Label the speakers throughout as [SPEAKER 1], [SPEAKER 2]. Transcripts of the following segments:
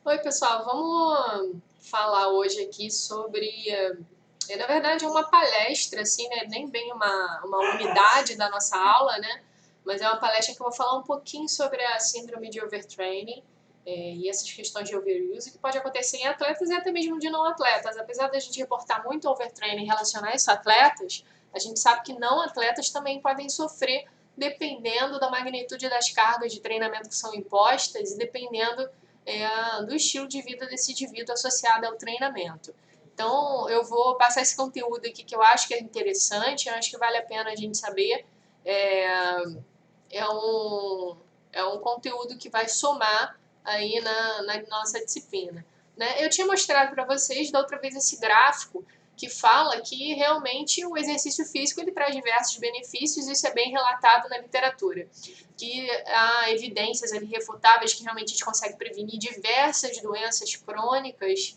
[SPEAKER 1] Oi, pessoal, vamos falar hoje aqui sobre, na verdade, é uma palestra, assim, né? Nem bem uma unidade da nossa aula, né? Mas é uma palestra que eu vou falar um pouquinho sobre a síndrome de overtraining e essas questões de overuse que pode acontecer em atletas e até mesmo de não atletas. Apesar da gente reportar muito overtraining relacionado a isso a atletas, a gente sabe que não atletas também podem sofrer dependendo da magnitude das cargas de treinamento que são impostas e dependendo do estilo de vida desse indivíduo associado ao treinamento. Então, eu vou passar esse conteúdo aqui que eu acho que é interessante, eu acho que vale a pena a gente saber. É, é, um, é um conteúdo que vai somar aí na nossa disciplina. Né? Eu tinha mostrado para vocês da outra vez esse gráfico que fala que realmente o exercício físico ele traz diversos benefícios, isso é bem relatado na literatura, que há evidências ali refutáveis que realmente a gente consegue prevenir diversas doenças crônicas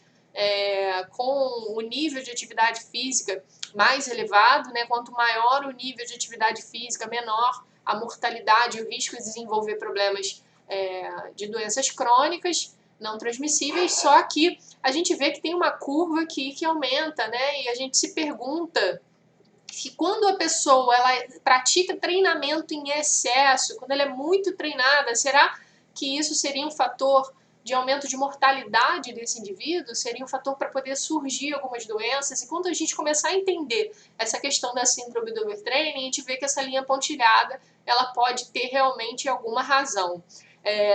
[SPEAKER 1] com o nível de atividade física mais elevado, né? Quanto maior o nível de atividade física, menor a mortalidade e o risco de desenvolver problemas de doenças crônicas não transmissíveis, só que a gente vê que tem uma curva aqui que aumenta, né? E a gente se pergunta que quando a pessoa ela pratica treinamento em excesso, quando ela é muito treinada, será que isso seria um fator de aumento de mortalidade desse indivíduo? Seria um fator para poder surgir algumas doenças? E quando a gente começar a entender essa questão da síndrome do overtraining, a gente vê que essa linha pontilhada ela pode ter realmente alguma razão.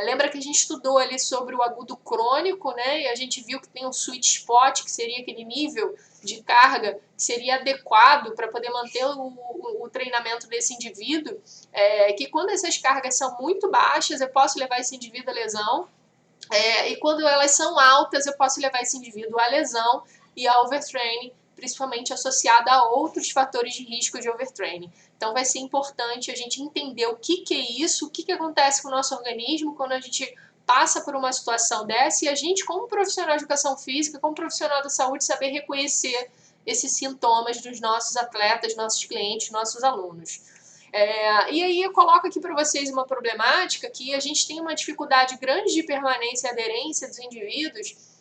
[SPEAKER 1] Lembra que a gente estudou ali sobre o agudo crônico, né? E a gente viu que tem um sweet spot, que seria aquele nível de carga que seria adequado para poder manter o treinamento desse indivíduo, que quando essas cargas são muito baixas, eu posso levar esse indivíduo à lesão, e quando elas são altas, eu posso levar esse indivíduo à lesão e a overtraining, principalmente associada a outros fatores de risco de overtraining. Então vai ser importante a gente entender o que é isso, o que acontece com o nosso organismo quando a gente passa por uma situação dessa e a gente, como profissional de educação física, como profissional da saúde, saber reconhecer esses sintomas dos nossos atletas, nossos clientes, nossos alunos. E aí eu coloco aqui para vocês uma problemática que a gente tem uma dificuldade grande de permanência e aderência dos indivíduos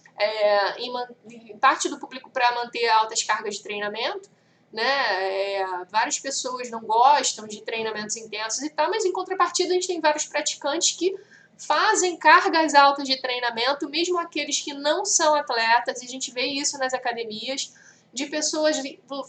[SPEAKER 1] em parte do público para manter altas cargas de treinamento, né? Várias pessoas não gostam de treinamentos intensos e tal, mas em contrapartida a gente tem vários praticantes que fazem cargas altas de treinamento, mesmo aqueles que não são atletas, e a gente vê isso nas academias, de pessoas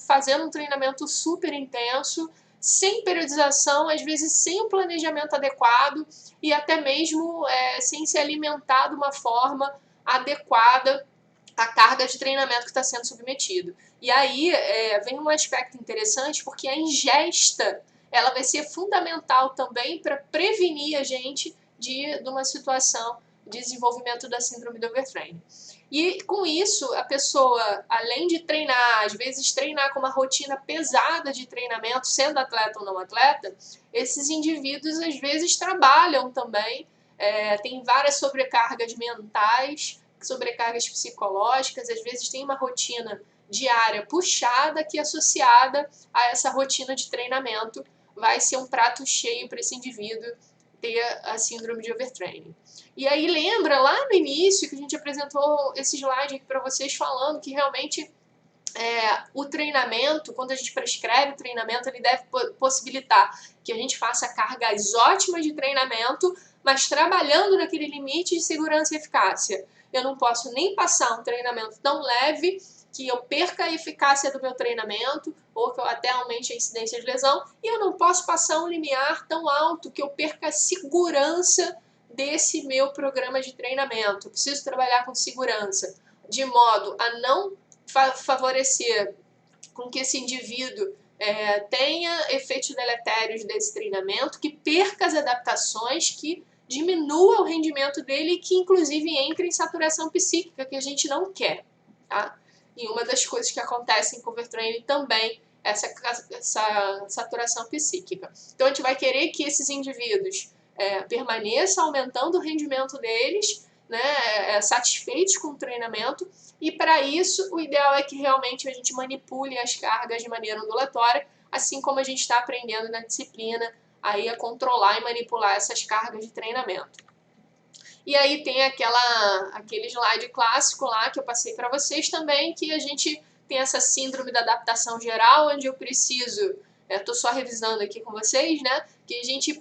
[SPEAKER 1] fazendo um treinamento super intenso, sem periodização, às vezes sem um planejamento adequado e até mesmo sem se alimentar de uma forma adequada à carga de treinamento que está sendo submetido. E aí vem um aspecto interessante, porque a ingesta ela vai ser fundamental também para prevenir a gente de uma situação de desenvolvimento da síndrome do overtraining. E com isso, a pessoa, além de treinar, às vezes treinar com uma rotina pesada de treinamento, sendo atleta ou não atleta, esses indivíduos às vezes trabalham também, tem várias sobrecargas mentais, sobrecargas psicológicas, às vezes tem uma rotina diária puxada que associada a essa rotina de treinamento vai ser um prato cheio para esse indivíduo ter a síndrome de overtraining. E aí lembra lá no início que a gente apresentou esse slide aqui para vocês falando que realmente o treinamento, quando a gente prescreve o treinamento, ele deve possibilitar que a gente faça cargas ótimas de treinamento, mas trabalhando naquele limite de segurança e eficácia. Eu não posso nem passar um treinamento tão leve que eu perca a eficácia do meu treinamento ou que eu até aumente a incidência de lesão, e eu não posso passar um limiar tão alto que eu perca a segurança desse meu programa de treinamento. Eu preciso trabalhar com segurança, de modo a não favorecer com que esse indivíduo tenha efeitos deletérios desse treinamento, que perca as adaptações, que diminua o rendimento dele e que inclusive entre em saturação psíquica, que a gente não quer. Tá? E uma das coisas que acontecem com o overtraining também é essa saturação psíquica. Então a gente vai querer que esses indivíduos permaneçam aumentando o rendimento deles, né, satisfeitos com o treinamento, e para isso o ideal é que realmente a gente manipule as cargas de maneira ondulatória, assim como a gente está aprendendo na disciplina aí a controlar e manipular essas cargas de treinamento. E aí tem aquele slide clássico lá que eu passei para vocês também, que a gente tem essa síndrome da adaptação geral, onde eu preciso, estou só revisando aqui com vocês, né? Que a gente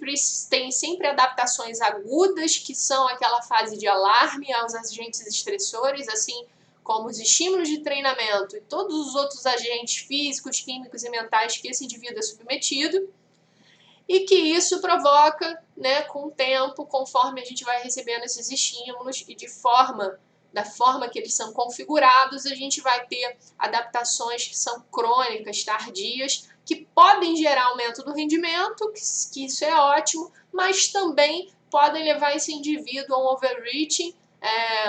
[SPEAKER 1] tem sempre adaptações agudas, que são aquela fase de alarme aos agentes estressores, assim como os estímulos de treinamento e todos os outros agentes físicos, químicos e mentais que esse indivíduo é submetido, e que isso provoca, né, com o tempo, conforme a gente vai recebendo esses estímulos e da forma que eles são configurados, a gente vai ter adaptações que são crônicas, tardias, que podem gerar aumento do rendimento, que isso é ótimo, mas também podem levar esse indivíduo a um overreaching,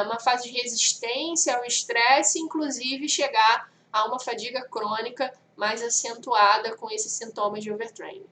[SPEAKER 1] uma fase de resistência ao estresse, inclusive chegar a uma fadiga crônica mais acentuada com esses sintomas de overtraining.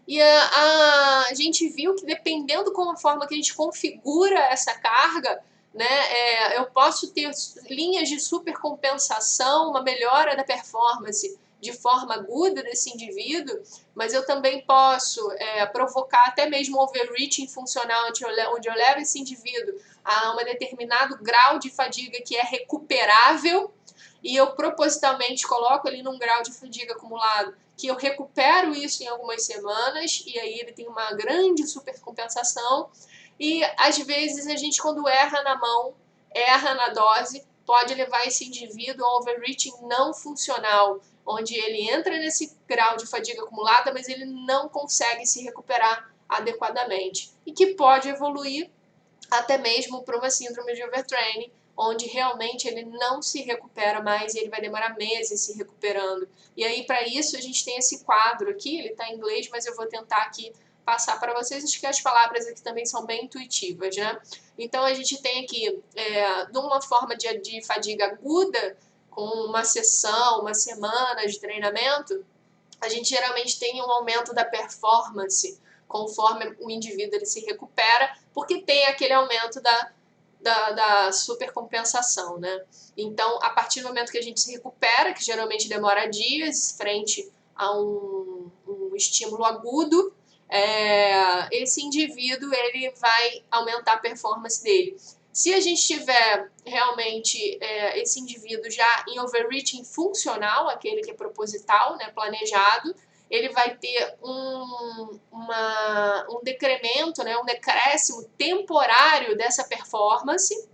[SPEAKER 1] E a gente viu que dependendo como a forma que a gente configura essa carga, né, eu posso ter linhas de supercompensação, uma melhora da performance de forma aguda desse indivíduo, mas eu também posso provocar até mesmo overreaching funcional, onde eu levo esse indivíduo a um determinado grau de fadiga que é recuperável, e eu propositalmente coloco ele num grau de fadiga acumulado que eu recupero isso em algumas semanas, e aí ele tem uma grande supercompensação, e às vezes a gente, quando erra na mão, erra na dose, pode levar esse indivíduo a um overreaching não funcional, onde ele entra nesse grau de fadiga acumulada, mas ele não consegue se recuperar adequadamente, e que pode evoluir até mesmo para uma síndrome de overtraining, onde realmente ele não se recupera mais e ele vai demorar meses se recuperando. E aí, para isso, a gente tem esse quadro aqui, ele está em inglês, mas eu vou tentar aqui passar para vocês, acho que as palavras aqui também são bem intuitivas, né? Então, a gente tem aqui, de uma forma de fadiga aguda, com uma sessão, uma semana de treinamento, a gente geralmente tem um aumento da performance conforme o indivíduo ele se recupera, porque tem aquele aumento da supercompensação, né? Então, a partir do momento que a gente se recupera, que geralmente demora dias, frente a um estímulo agudo, esse indivíduo ele vai aumentar a performance dele. Se a gente tiver realmente esse indivíduo já em overreaching funcional, aquele que é proposital, né, planejado, ele vai ter um decremento, né, um decréscimo temporário dessa performance.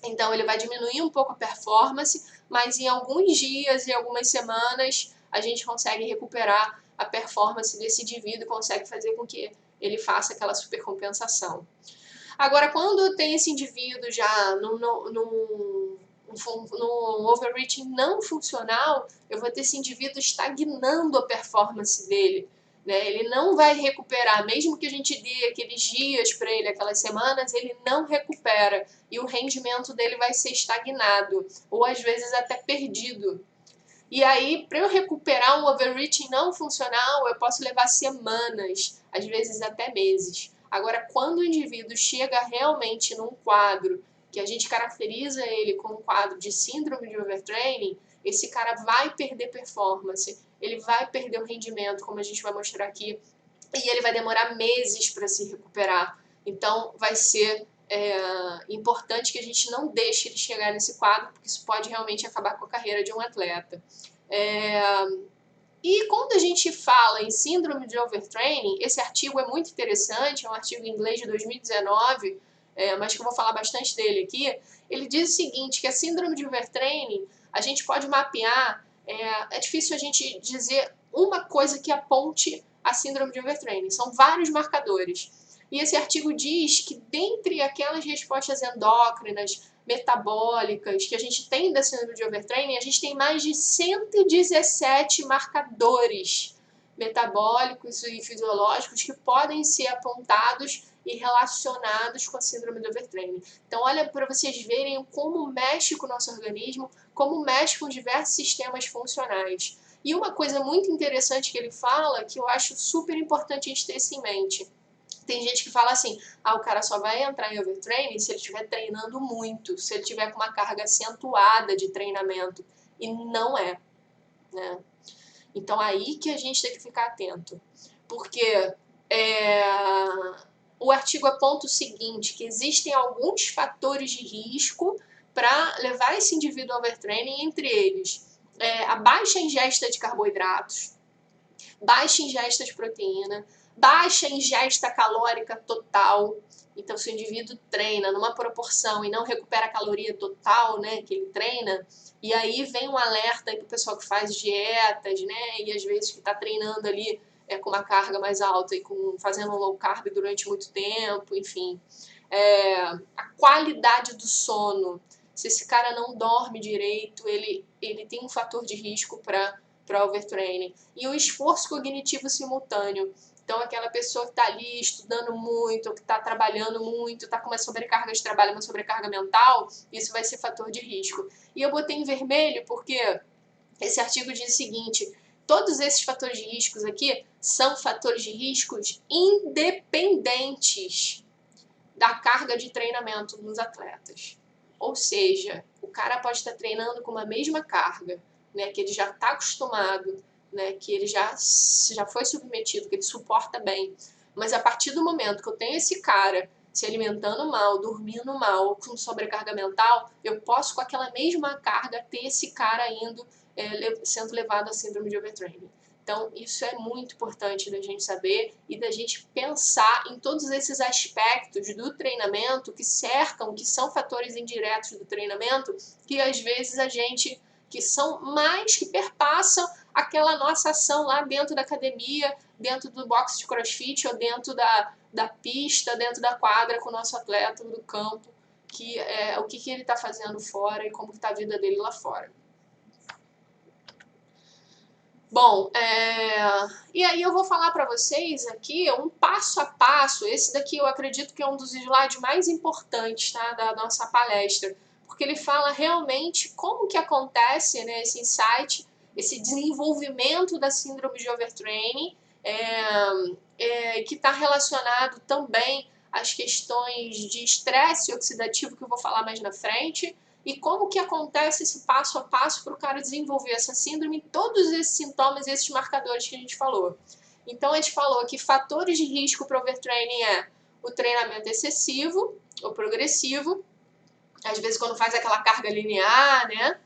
[SPEAKER 1] Então, ele vai diminuir um pouco a performance, mas em alguns dias e algumas semanas a gente consegue recuperar a performance desse indivíduo e consegue fazer com que ele faça aquela supercompensação. Agora, quando tem esse indivíduo já num overreaching não funcional, eu vou ter esse indivíduo estagnando a performance dele. Né? Ele não vai recuperar, mesmo que a gente dê aqueles dias para ele, aquelas semanas, ele não recupera e o rendimento dele vai ser estagnado, ou às vezes até perdido. E aí, para eu recuperar um overreaching não funcional, eu posso levar semanas, às vezes até meses. Agora, quando o indivíduo chega realmente num quadro que a gente caracteriza ele como um quadro de síndrome de overtraining, esse cara vai perder performance, ele vai perder o rendimento, como a gente vai mostrar aqui, e ele vai demorar meses para se recuperar. Então, vai ser importante que a gente não deixe ele chegar nesse quadro, porque isso pode realmente acabar com a carreira de um atleta. E quando a gente fala em síndrome de overtraining, esse artigo é muito interessante, é um artigo em inglês de 2019, mas que eu vou falar bastante dele aqui. Ele diz o seguinte, que a síndrome de overtraining, a gente pode mapear, é difícil a gente dizer uma coisa que aponte a síndrome de overtraining, são vários marcadores. E esse artigo diz que dentre aquelas respostas endócrinas, metabólicas que a gente tem da síndrome de overtraining, a gente tem mais de 117 marcadores metabólicos e fisiológicos que podem ser apontados e relacionados com a síndrome de overtraining. Então, olha para vocês verem como mexe com o nosso organismo, como mexe com diversos sistemas funcionais. E uma coisa muito interessante que ele fala, que eu acho super importante a gente ter isso em mente. Tem gente que fala assim, o cara só vai entrar em overtraining se ele estiver treinando muito, se ele tiver com uma carga acentuada de treinamento. E não é, né? Então, aí que a gente tem que ficar atento. Porque o artigo aponta o seguinte, que existem alguns fatores de risco para levar esse indivíduo ao overtraining, entre eles a baixa ingesta de carboidratos, baixa ingesta de proteína, baixa ingesta calórica total. Então, se o indivíduo treina numa proporção e não recupera a caloria total, né, que ele treina, e aí vem um alerta aí para o pessoal que faz dietas, né, e às vezes que está treinando ali com uma carga mais alta e fazendo um low carb durante muito tempo, enfim. A qualidade do sono, se esse cara não dorme direito, ele tem um fator de risco para overtraining. E o esforço cognitivo simultâneo. Então, aquela pessoa que está ali estudando muito, que está trabalhando muito, está com uma sobrecarga de trabalho, uma sobrecarga mental, isso vai ser fator de risco. E eu botei em vermelho porque esse artigo diz o seguinte: todos esses fatores de riscos aqui são fatores de riscos independentes da carga de treinamento dos atletas. Ou seja, o cara pode estar treinando com uma mesma carga, né, que ele já está acostumado, né, que ele já foi submetido, que ele suporta bem. Mas a partir do momento que eu tenho esse cara se alimentando mal, dormindo mal, com sobrecarga mental, eu posso, com aquela mesma carga, ter esse cara indo, sendo levado à síndrome de overtraining. Então, isso é muito importante da gente saber e da gente pensar em todos esses aspectos do treinamento que cercam, que são fatores indiretos do treinamento, que às vezes que são mais, que perpassam aquela nossa ação lá dentro da academia, dentro do box de crossfit ou dentro da pista, dentro da quadra com o nosso atleta do campo, que é o que ele está fazendo fora e como está a vida dele lá fora. Bom, e aí eu vou falar para vocês aqui um passo a passo. Esse daqui eu acredito que é um dos slides mais importantes, tá, da nossa palestra, porque ele fala realmente como que acontece, né, esse insight, esse desenvolvimento da síndrome de overtraining, que está relacionado também às questões de estresse oxidativo, que eu vou falar mais na frente, e como que acontece esse passo a passo para o cara desenvolver essa síndrome, todos esses sintomas e esses marcadores que a gente falou. Então, a gente falou que fatores de risco para overtraining o treinamento excessivo ou progressivo, às vezes quando faz aquela carga linear, né?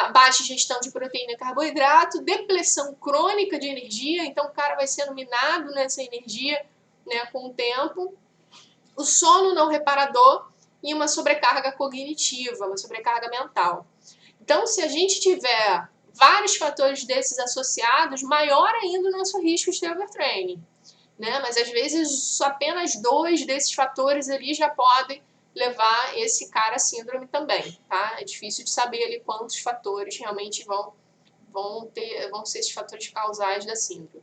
[SPEAKER 1] A baixa ingestão de proteína e carboidrato, depleção crônica de energia, então o cara vai sendo minado nessa energia, né, com o tempo, o sono não reparador, e uma sobrecarga cognitiva, uma sobrecarga mental. Então, se a gente tiver vários fatores desses associados, maior ainda o nosso risco de ter overtraining, né? Mas às vezes apenas 2 desses fatores ali já podem levar esse cara à síndrome também, tá? É difícil de saber ali quantos fatores realmente vão ser esses fatores causais da síndrome.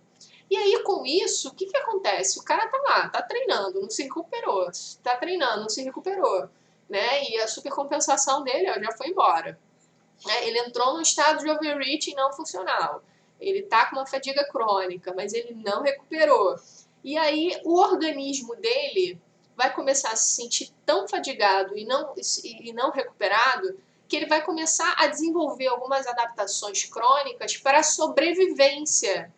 [SPEAKER 1] E aí, com isso, o que acontece? O cara tá lá, tá treinando, não se recuperou. Tá treinando, não se recuperou. Né? E a supercompensação dele já foi embora. Né? Ele entrou num estado de overreaching não funcional. Ele tá com uma fadiga crônica, mas ele não recuperou. E aí, o organismo dele vai começar a se sentir tão fadigado e não recuperado que ele vai começar a desenvolver algumas adaptações crônicas para a sobrevivência.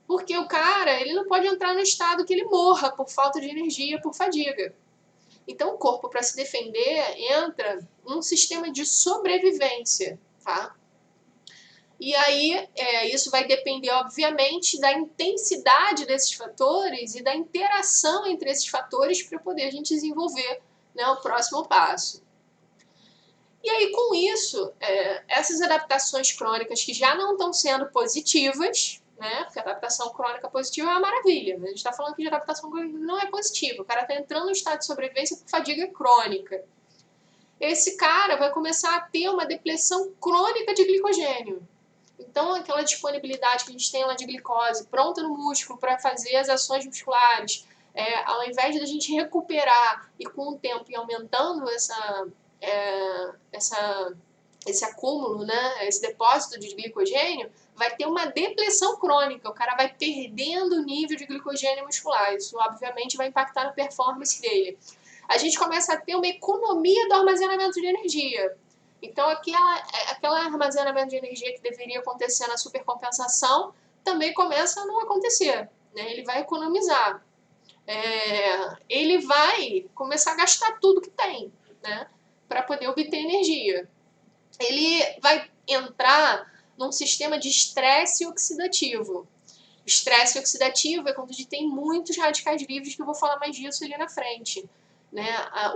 [SPEAKER 1] Porque o cara, ele não pode entrar no estado que ele morra por falta de energia, por fadiga. Então, o corpo, para se defender, entra num sistema de sobrevivência, tá? E aí, isso vai depender, obviamente, da intensidade desses fatores e da interação entre esses fatores para poder a gente desenvolver, né, o próximo passo. E aí, com isso, essas adaptações crônicas que já não estão sendo positivas, né? Porque a adaptação crônica positiva é uma maravilha. A gente está falando aqui de adaptação crônica não é positiva. O cara está entrando no estado de sobrevivência por fadiga crônica. Esse cara vai começar a ter uma depleção crônica de glicogênio. Então, aquela disponibilidade que a gente tem lá de glicose pronta no músculo para fazer as ações musculares, ao invés de a gente recuperar e com o tempo ir aumentando esse acúmulo, né, esse depósito de glicogênio, vai ter uma depleção crônica, o cara vai perdendo o nível de glicogênio muscular, isso obviamente vai impactar na performance dele. A gente começa a ter uma economia do armazenamento de energia. Então, aquele armazenamento de energia que deveria acontecer na supercompensação também começa a não acontecer, né? Ele vai economizar. ele vai começar a gastar tudo que tem, né, para poder obter energia. Ele vai entrar num sistema de estresse oxidativo. Estresse oxidativo é quando a gente tem muitos radicais livres, que eu vou falar mais disso ali na frente, né?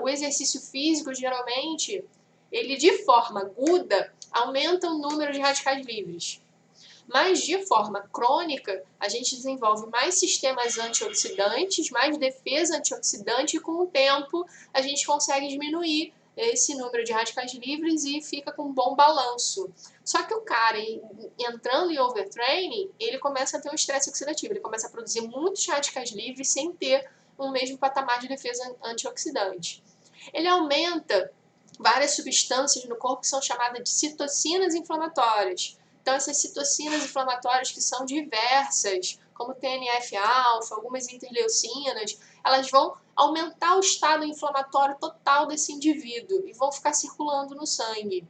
[SPEAKER 1] O exercício físico, geralmente, ele de forma aguda aumenta o número de radicais livres. Mas de forma crônica, a gente desenvolve mais sistemas antioxidantes, mais defesa antioxidante, e com o tempo a gente consegue diminuir esse número de radicais livres e fica com um bom balanço. Só que o cara, entrando em overtraining, ele começa a ter um estresse oxidativo, ele começa a produzir muitos radicais livres sem ter o mesmo patamar de defesa antioxidante. Ele aumenta várias substâncias no corpo que são chamadas de citocinas inflamatórias. Então, essas citocinas inflamatórias, que são diversas, como TNF-alfa, algumas interleucinas, elas vão aumentar o estado inflamatório total desse indivíduo e vão ficar circulando no sangue.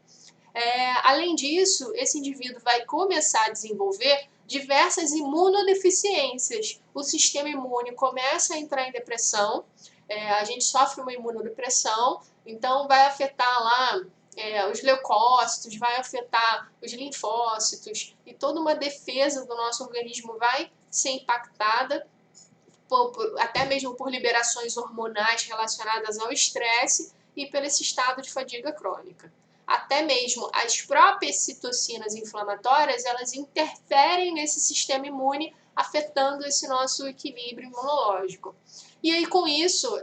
[SPEAKER 1] Além disso, esse indivíduo vai começar a desenvolver diversas imunodeficiências. O sistema imune começa a entrar em depressão, a gente sofre uma imunodepressão, então vai afetar lá os leucócitos, vai afetar os linfócitos, e toda uma defesa do nosso organismo vai ser impactada, até mesmo por liberações hormonais relacionadas ao estresse e pelo esse estado de fadiga crônica. Até mesmo as próprias citocinas inflamatórias, elas interferem nesse sistema imune, afetando esse nosso equilíbrio imunológico. E aí, com isso,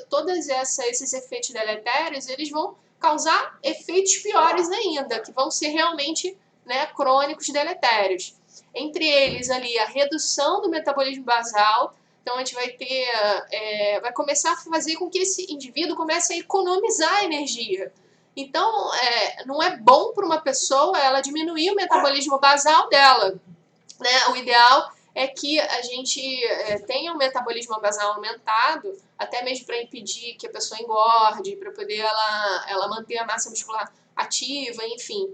[SPEAKER 1] todos esses efeitos deletérios, eles vão causar efeitos piores ainda, que vão ser realmente, né, crônicos deletérios. Entre eles, ali, a redução do metabolismo basal. Então, a gente vai começar a fazer com que esse indivíduo comece a economizar energia. Então, não é bom para uma pessoa ela diminuir o metabolismo basal dela, né? O ideal é que a gente tenha um metabolismo basal aumentado, até mesmo para impedir que a pessoa engorde, para poder ela manter a massa muscular ativa, enfim.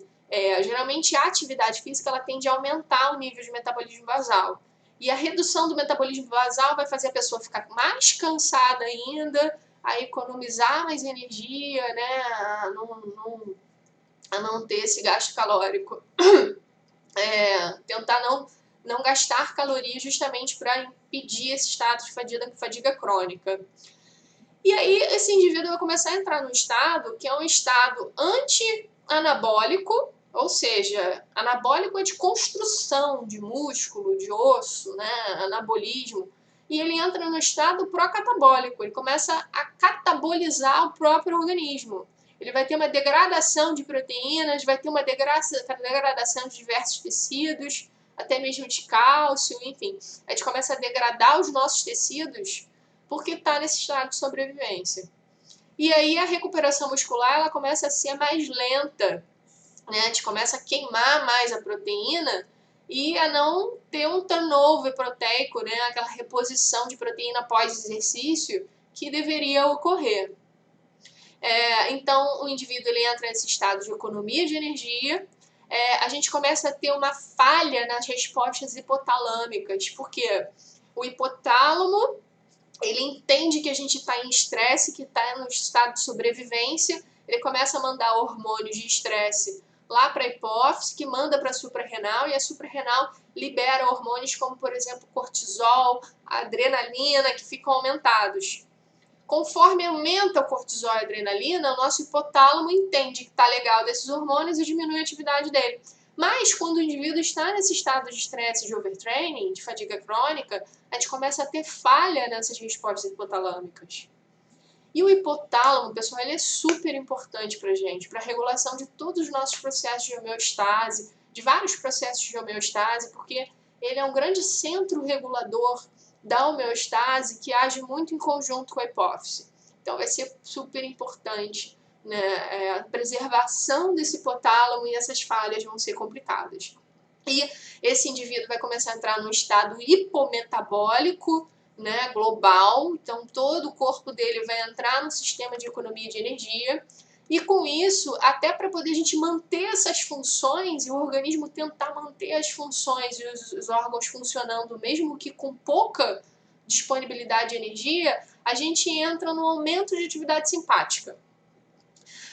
[SPEAKER 1] Geralmente a atividade física ela tende a aumentar o nível de metabolismo basal. E a redução do metabolismo basal vai fazer a pessoa ficar mais cansada ainda, a economizar mais energia, né? A não ter esse gasto calórico. Tentar não gastar calorias justamente para impedir esse estado de fadiga crônica. E aí esse indivíduo vai começar a entrar num estado que é um estado anti-anabólico, ou seja, anabólico é de construção de músculo, de osso, né, anabolismo, e ele entra no estado pró-catabólico, ele começa a catabolizar o próprio organismo. Ele vai ter uma degradação de proteínas, vai ter uma degradação de diversos tecidos, até mesmo de cálcio, enfim. A gente começa a degradar os nossos tecidos porque está nesse estado de sobrevivência. E aí a recuperação muscular ela começa a ser mais lenta, né? A gente começa a queimar mais a proteína e a não ter um turnover proteico, né? Aquela reposição de proteína pós-exercício que deveria ocorrer. Então, o indivíduo ele entra nesse estado de economia de energia. A gente começa a ter uma falha nas respostas hipotalâmicas, porque o hipotálamo ele entende que a gente está em estresse, que está no estado de sobrevivência, ele começa a mandar hormônios de estresse lá para a hipófise, que manda para a suprarrenal, e a suprarrenal libera hormônios como, por exemplo, cortisol, adrenalina, que ficam aumentados. Conforme aumenta o cortisol e a adrenalina, o nosso hipotálamo entende que está legal desses hormônios e diminui a atividade dele. Mas quando o indivíduo está nesse estado de estresse, de overtraining, de fadiga crônica, a gente começa a ter falha nessas respostas hipotalâmicas. E o hipotálamo, pessoal, ele é super importante para a gente, para a regulação de todos os nossos processos de homeostase, de vários processos de homeostase, porque ele é um grande centro regulador da homeostase que age muito em conjunto com a hipófise. Então vai ser super importante, né? A preservação desse hipotálamo, e essas falhas vão ser complicadas. E esse indivíduo vai começar a entrar num estado hipometabólico, né, global, então todo o corpo dele vai entrar no sistema de economia de energia, e com isso, até para poder a gente manter essas funções e o organismo tentar manter as funções e os órgãos funcionando, mesmo que com pouca disponibilidade de energia, a gente entra no aumento de atividade simpática.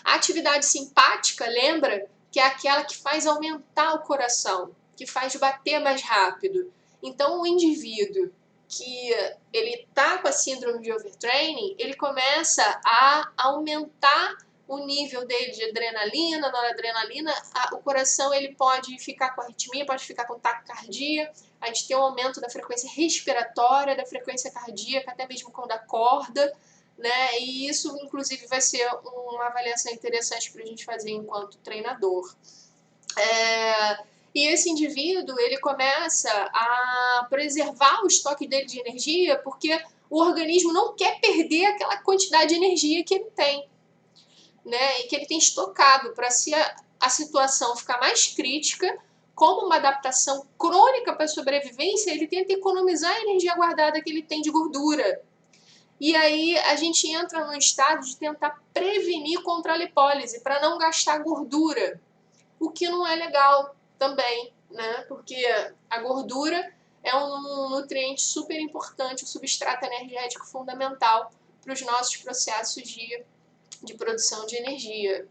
[SPEAKER 1] A atividade simpática, lembra, que é aquela que faz aumentar o coração, que faz bater mais rápido. Então, o indivíduo que ele está com a síndrome de overtraining, ele começa a aumentar o nível dele de adrenalina, noradrenalina, o coração ele pode ficar com arritmia, pode ficar com taquicardia, a gente tem um aumento da frequência respiratória, da frequência cardíaca, até mesmo quando acorda, né? E isso, inclusive, vai ser uma avaliação interessante para a gente fazer enquanto treinador. E esse indivíduo, ele começa a preservar o estoque dele de energia, porque o organismo não quer perder aquela quantidade de energia que ele tem, né? E que ele tem estocado, para se a situação ficar mais crítica, como uma adaptação crônica para a sobrevivência, ele tenta economizar a energia guardada que ele tem de gordura. E aí a gente entra num estado de tentar prevenir contra a lipólise, para não gastar gordura, o que não é legal também, né? Porque a gordura é um nutriente super importante, um substrato energético fundamental para os nossos processos de produção de energia.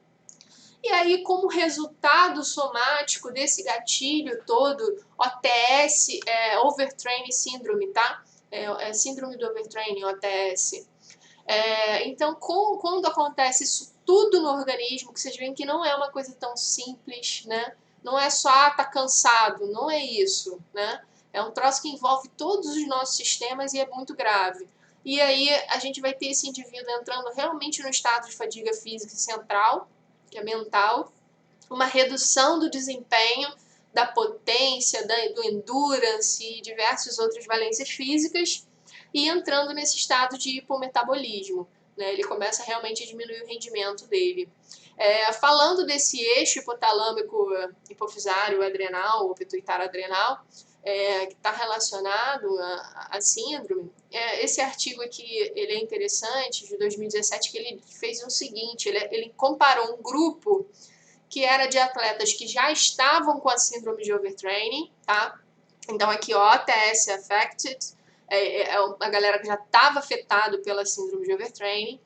[SPEAKER 1] E aí, como resultado somático desse gatilho todo, OTS, Overtraining Syndrome, tá? Síndrome do Overtraining, OTS. Então, quando acontece isso tudo no organismo, que vocês veem que não é uma coisa tão simples, né? Não é só, tá cansado, não é isso, né? É um troço que envolve todos os nossos sistemas e é muito grave. E aí a gente vai ter esse indivíduo entrando realmente no estado de fadiga física central, que é mental, uma redução do desempenho, da potência, do endurance e diversas outras valências físicas, e entrando nesse estado de hipometabolismo, né? Ele começa realmente a diminuir o rendimento dele. Falando desse eixo hipotalâmico, hipofisário, adrenal, ou pituitário adrenal, que está relacionado à síndrome, esse artigo aqui ele é interessante, de 2017, que ele fez o seguinte, ele comparou um grupo que era de atletas que já estavam com a síndrome de overtraining, tá? Então aqui, ó, TS affected, a galera que já estava afetado pela síndrome de overtraining,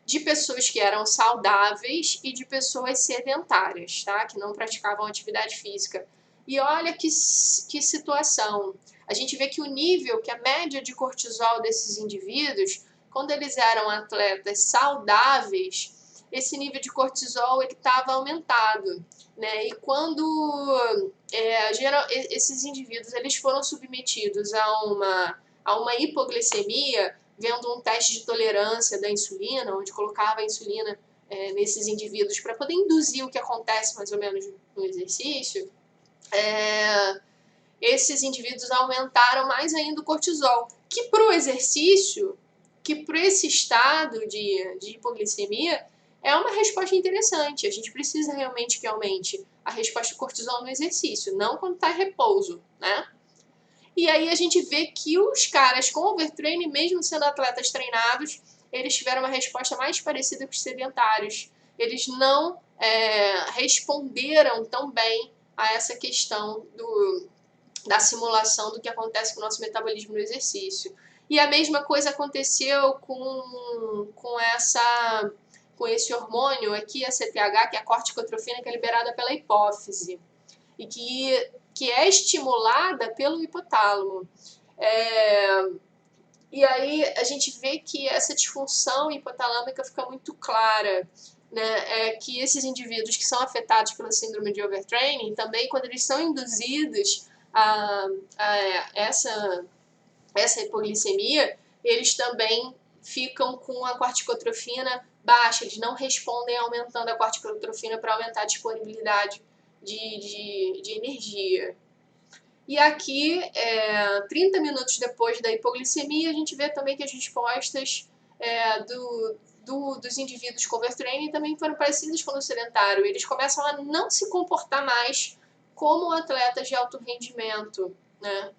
[SPEAKER 1] de pessoas que eram saudáveis e de pessoas sedentárias, tá? Que não praticavam atividade física. E olha que situação. A gente vê que o nível, que a média de cortisol desses indivíduos, quando eles eram atletas saudáveis, esse nível de cortisol estava aumentado, né? E quando esses indivíduos eles foram submetidos a uma hipoglicemia, vendo um teste de tolerância da insulina, onde colocava a insulina nesses indivíduos para poder induzir o que acontece mais ou menos no exercício, esses indivíduos aumentaram mais ainda o cortisol, que para o exercício, que para esse estado de hipoglicemia, é uma resposta interessante. A gente precisa realmente que aumente a resposta do cortisol no exercício, não quando está em repouso, né? E aí a gente vê que os caras com overtraining, mesmo sendo atletas treinados, eles tiveram uma resposta mais parecida com os sedentários. Eles não responderam tão bem a essa questão da simulação do que acontece com o nosso metabolismo no exercício. E a mesma coisa aconteceu com esse hormônio aqui, a CTH, que é a corticotrofina, que é liberada pela hipófise e que é estimulada pelo hipotálamo. E aí a gente vê que essa disfunção hipotalâmica fica muito clara, né? Que esses indivíduos que são afetados pela síndrome de overtraining, também quando eles são induzidos a essa hipoglicemia, eles também ficam com a corticotrofina baixa, eles não respondem aumentando a corticotrofina para aumentar a disponibilidade de energia. E aqui, 30 minutos depois da hipoglicemia, a gente vê também que as respostas dos indivíduos com overtraining também foram parecidas com o sedentário. Eles começam a não se comportar mais como atletas de alto rendimento, né?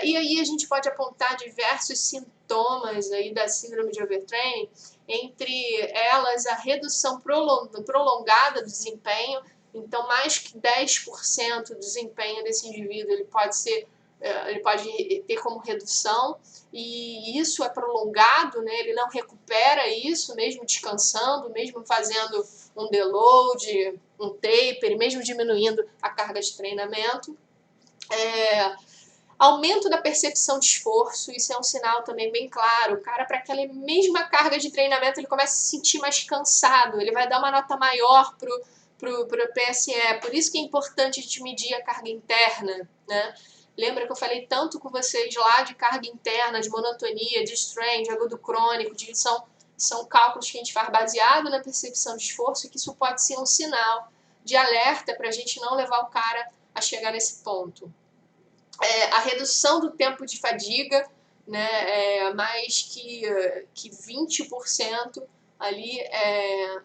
[SPEAKER 1] E aí a gente pode apontar diversos sintomas aí da síndrome de overtraining, entre elas a redução prolongada do desempenho. Então, mais que 10% do desempenho desse indivíduo ele pode ser ele pode ter como redução, e isso é prolongado, né? Ele não recupera isso, mesmo descansando, mesmo fazendo um deload, um taper, mesmo diminuindo a carga de treinamento. Aumento da percepção de esforço, isso é um sinal também bem claro. O cara, para aquela mesma carga de treinamento, ele começa a se sentir mais cansado, ele vai dar uma nota maior pro PSE. Por isso que é importante a gente medir a carga interna, né? Lembra que eu falei tanto com vocês lá de carga interna, de monotonia, de strain, de agudo crônico, são cálculos que a gente faz baseado na percepção de esforço, e que isso pode ser um sinal de alerta para a gente não levar o cara a chegar nesse ponto. A redução do tempo de fadiga, né, mais que 20% ali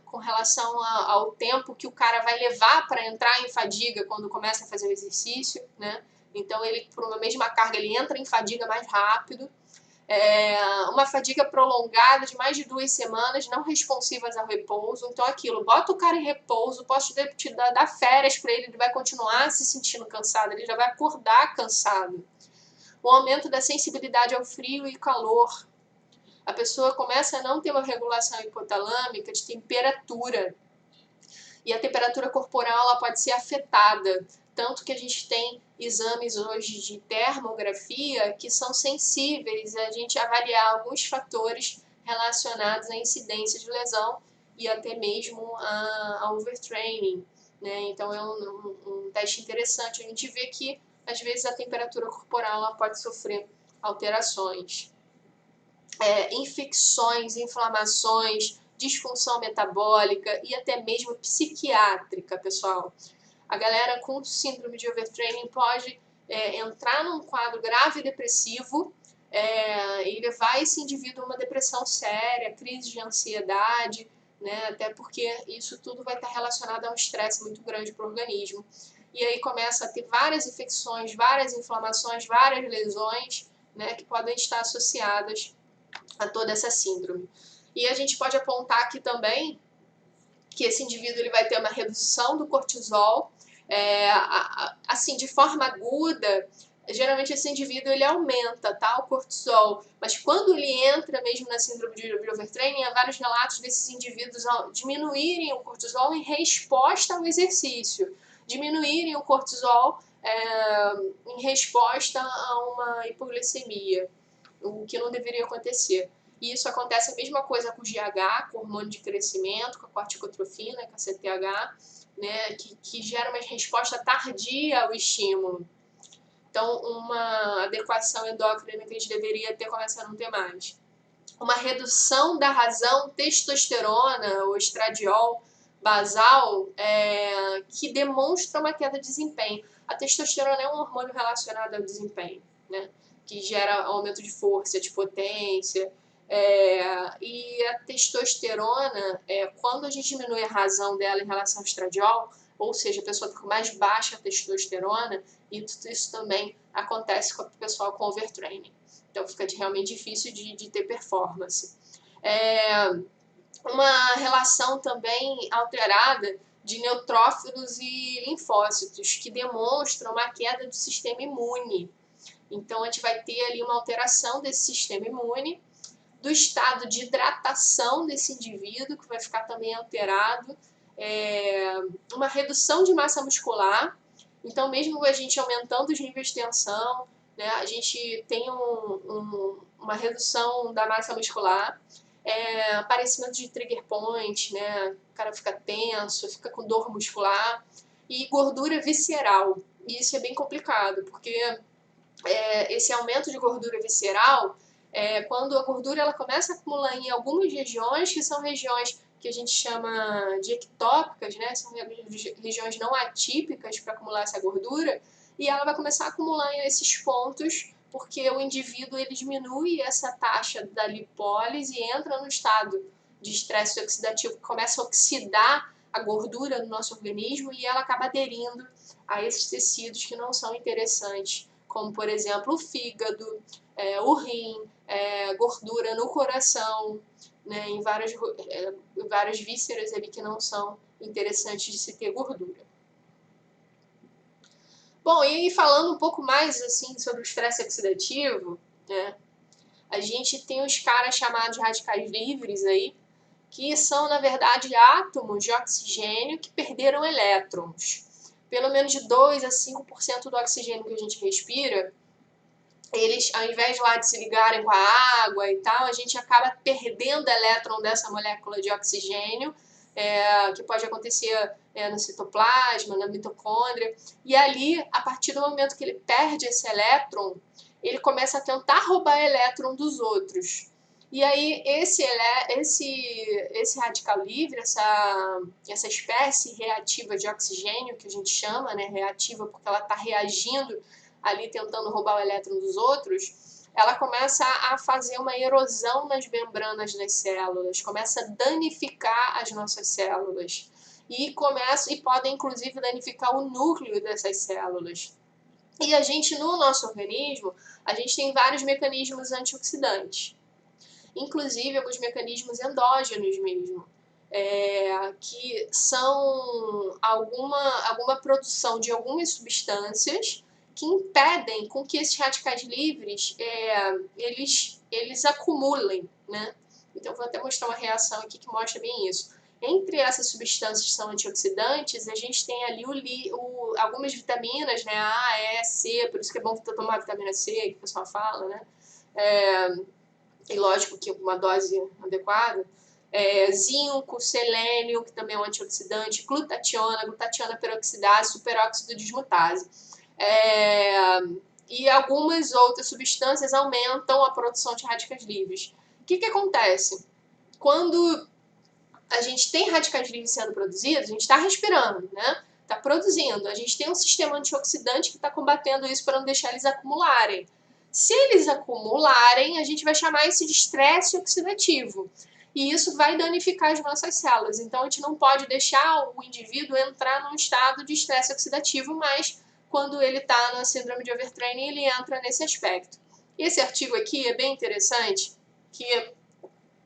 [SPEAKER 1] com relação ao tempo que o cara vai levar para entrar em fadiga quando começa a fazer o exercício, né? Então, ele, por uma mesma carga, ele entra em fadiga mais rápido. Uma fadiga prolongada de mais de 2 semanas, não responsivas ao repouso. Então, aquilo, bota o cara em repouso, posso te dar férias para ele, ele vai continuar se sentindo cansado, ele já vai acordar cansado. O aumento da sensibilidade ao frio e calor. A pessoa começa a não ter uma regulação hipotalâmica de temperatura. E a temperatura corporal ela pode ser afetada. Tanto que a gente tem exames hoje de termografia que são sensíveis a gente avaliar alguns fatores relacionados à incidência de lesão e até mesmo a overtraining, né? Então é um teste interessante. A gente vê que às vezes a temperatura corporal ela pode sofrer alterações. Infecções, inflamações, disfunção metabólica e até mesmo psiquiátrica, pessoal. A galera com síndrome de overtraining pode entrar num quadro grave depressivo e levar esse indivíduo a uma depressão séria, crise de ansiedade, né? Até porque isso tudo vai estar relacionado a um estresse muito grande para o organismo. E aí começa a ter várias infecções, várias inflamações, várias lesões, né, que podem estar associadas a toda essa síndrome. E a gente pode apontar aqui também que esse indivíduo ele vai ter uma redução do cortisol, assim, de forma aguda. Geralmente esse indivíduo ele aumenta, tá, o cortisol, mas quando ele entra mesmo na síndrome de overtraining, há vários relatos desses indivíduos diminuírem o cortisol em resposta ao exercício, diminuírem o cortisol em resposta a uma hipoglicemia, o que não deveria acontecer. E isso acontece a mesma coisa com o GH, com o hormônio de crescimento, com a corticotrofina, com a CTH, né, que gera uma resposta tardia ao estímulo. Então, uma adequação endócrina que a gente deveria ter começa a não ter mais. Uma redução da razão testosterona ou estradiol basal que demonstra uma queda de desempenho. A testosterona é um hormônio relacionado ao desempenho, né, que gera aumento de força, de potência. E a testosterona, quando a gente diminui a razão dela em relação ao estradiol, ou seja, a pessoa está com mais baixa testosterona, e isso também acontece com o pessoal com overtraining. Então fica realmente difícil de ter performance. Uma relação também alterada de neutrófilos e linfócitos, que demonstram uma queda do sistema imune. Então a gente vai ter ali uma alteração desse sistema imune, do estado de hidratação desse indivíduo, que vai ficar também alterado, uma redução de massa muscular. Então, mesmo a gente aumentando os níveis de tensão, né, a gente tem uma redução da massa muscular, aparecimento de trigger point, né, o cara fica tenso, fica com dor muscular, e gordura visceral. E isso é bem complicado, porque esse aumento de gordura visceral quando a gordura ela começa a acumular em algumas regiões, que são regiões que a gente chama de ectópicas, né? São regiões não atípicas para acumular essa gordura, e ela vai começar a acumular em esses pontos, porque o indivíduo ele diminui essa taxa da lipólise e entra no estado de estresse oxidativo, que começa a oxidar a gordura no nosso organismo e ela acaba aderindo a esses tecidos que não são interessantes, como, por exemplo, o fígado, o rim, gordura no coração, né, em várias vísceras ali que não são interessantes de se ter gordura. Bom, e aí falando um pouco mais assim sobre o estresse oxidativo, né? A gente tem os caras chamados radicais livres aí, que são, na verdade, átomos de oxigênio que perderam elétrons. Pelo menos de 2 a 5% do oxigênio que a gente respira, eles, ao invés lá de se ligarem com a água e tal, a gente acaba perdendo elétron dessa molécula de oxigênio, que pode acontecer no citoplasma, na mitocôndria, e ali, a partir do momento que ele perde esse elétron, ele começa a tentar roubar elétron dos outros. E aí, esse radical livre, essa espécie reativa de oxigênio, que a gente chama, né, reativa porque ela está reagindo ali tentando roubar o elétron dos outros, ela começa a fazer uma erosão nas membranas das células, começa a danificar as nossas células e podem inclusive danificar o núcleo dessas células. E a gente, no nosso organismo, a gente tem vários mecanismos antioxidantes, inclusive alguns mecanismos endógenos mesmo, que são alguma produção de algumas substâncias que impedem com que esses radicais livres eles acumulem, né? Então, vou até mostrar uma reação aqui que mostra bem isso. Entre essas substâncias que são antioxidantes, a gente tem ali algumas vitaminas, né? A, E, C, por isso que é bom tomar vitamina C, que o pessoal fala, né? E lógico que uma dose adequada. Zinco, selênio, que também é um antioxidante, glutationa peroxidase, superóxido dismutase. E algumas outras substâncias aumentam a produção de radicais livres. O que acontece? Quando a gente tem radicais livres sendo produzidos, a gente está respirando, né? Está produzindo. A gente tem um sistema antioxidante que está combatendo isso para não deixar eles acumularem. Se eles acumularem, a gente vai chamar isso de estresse oxidativo. E isso vai danificar as nossas células. Então, a gente não pode deixar o indivíduo entrar num estado de estresse oxidativo, mas quando ele está na síndrome de overtraining, ele entra nesse aspecto. Esse artigo aqui é bem interessante, que é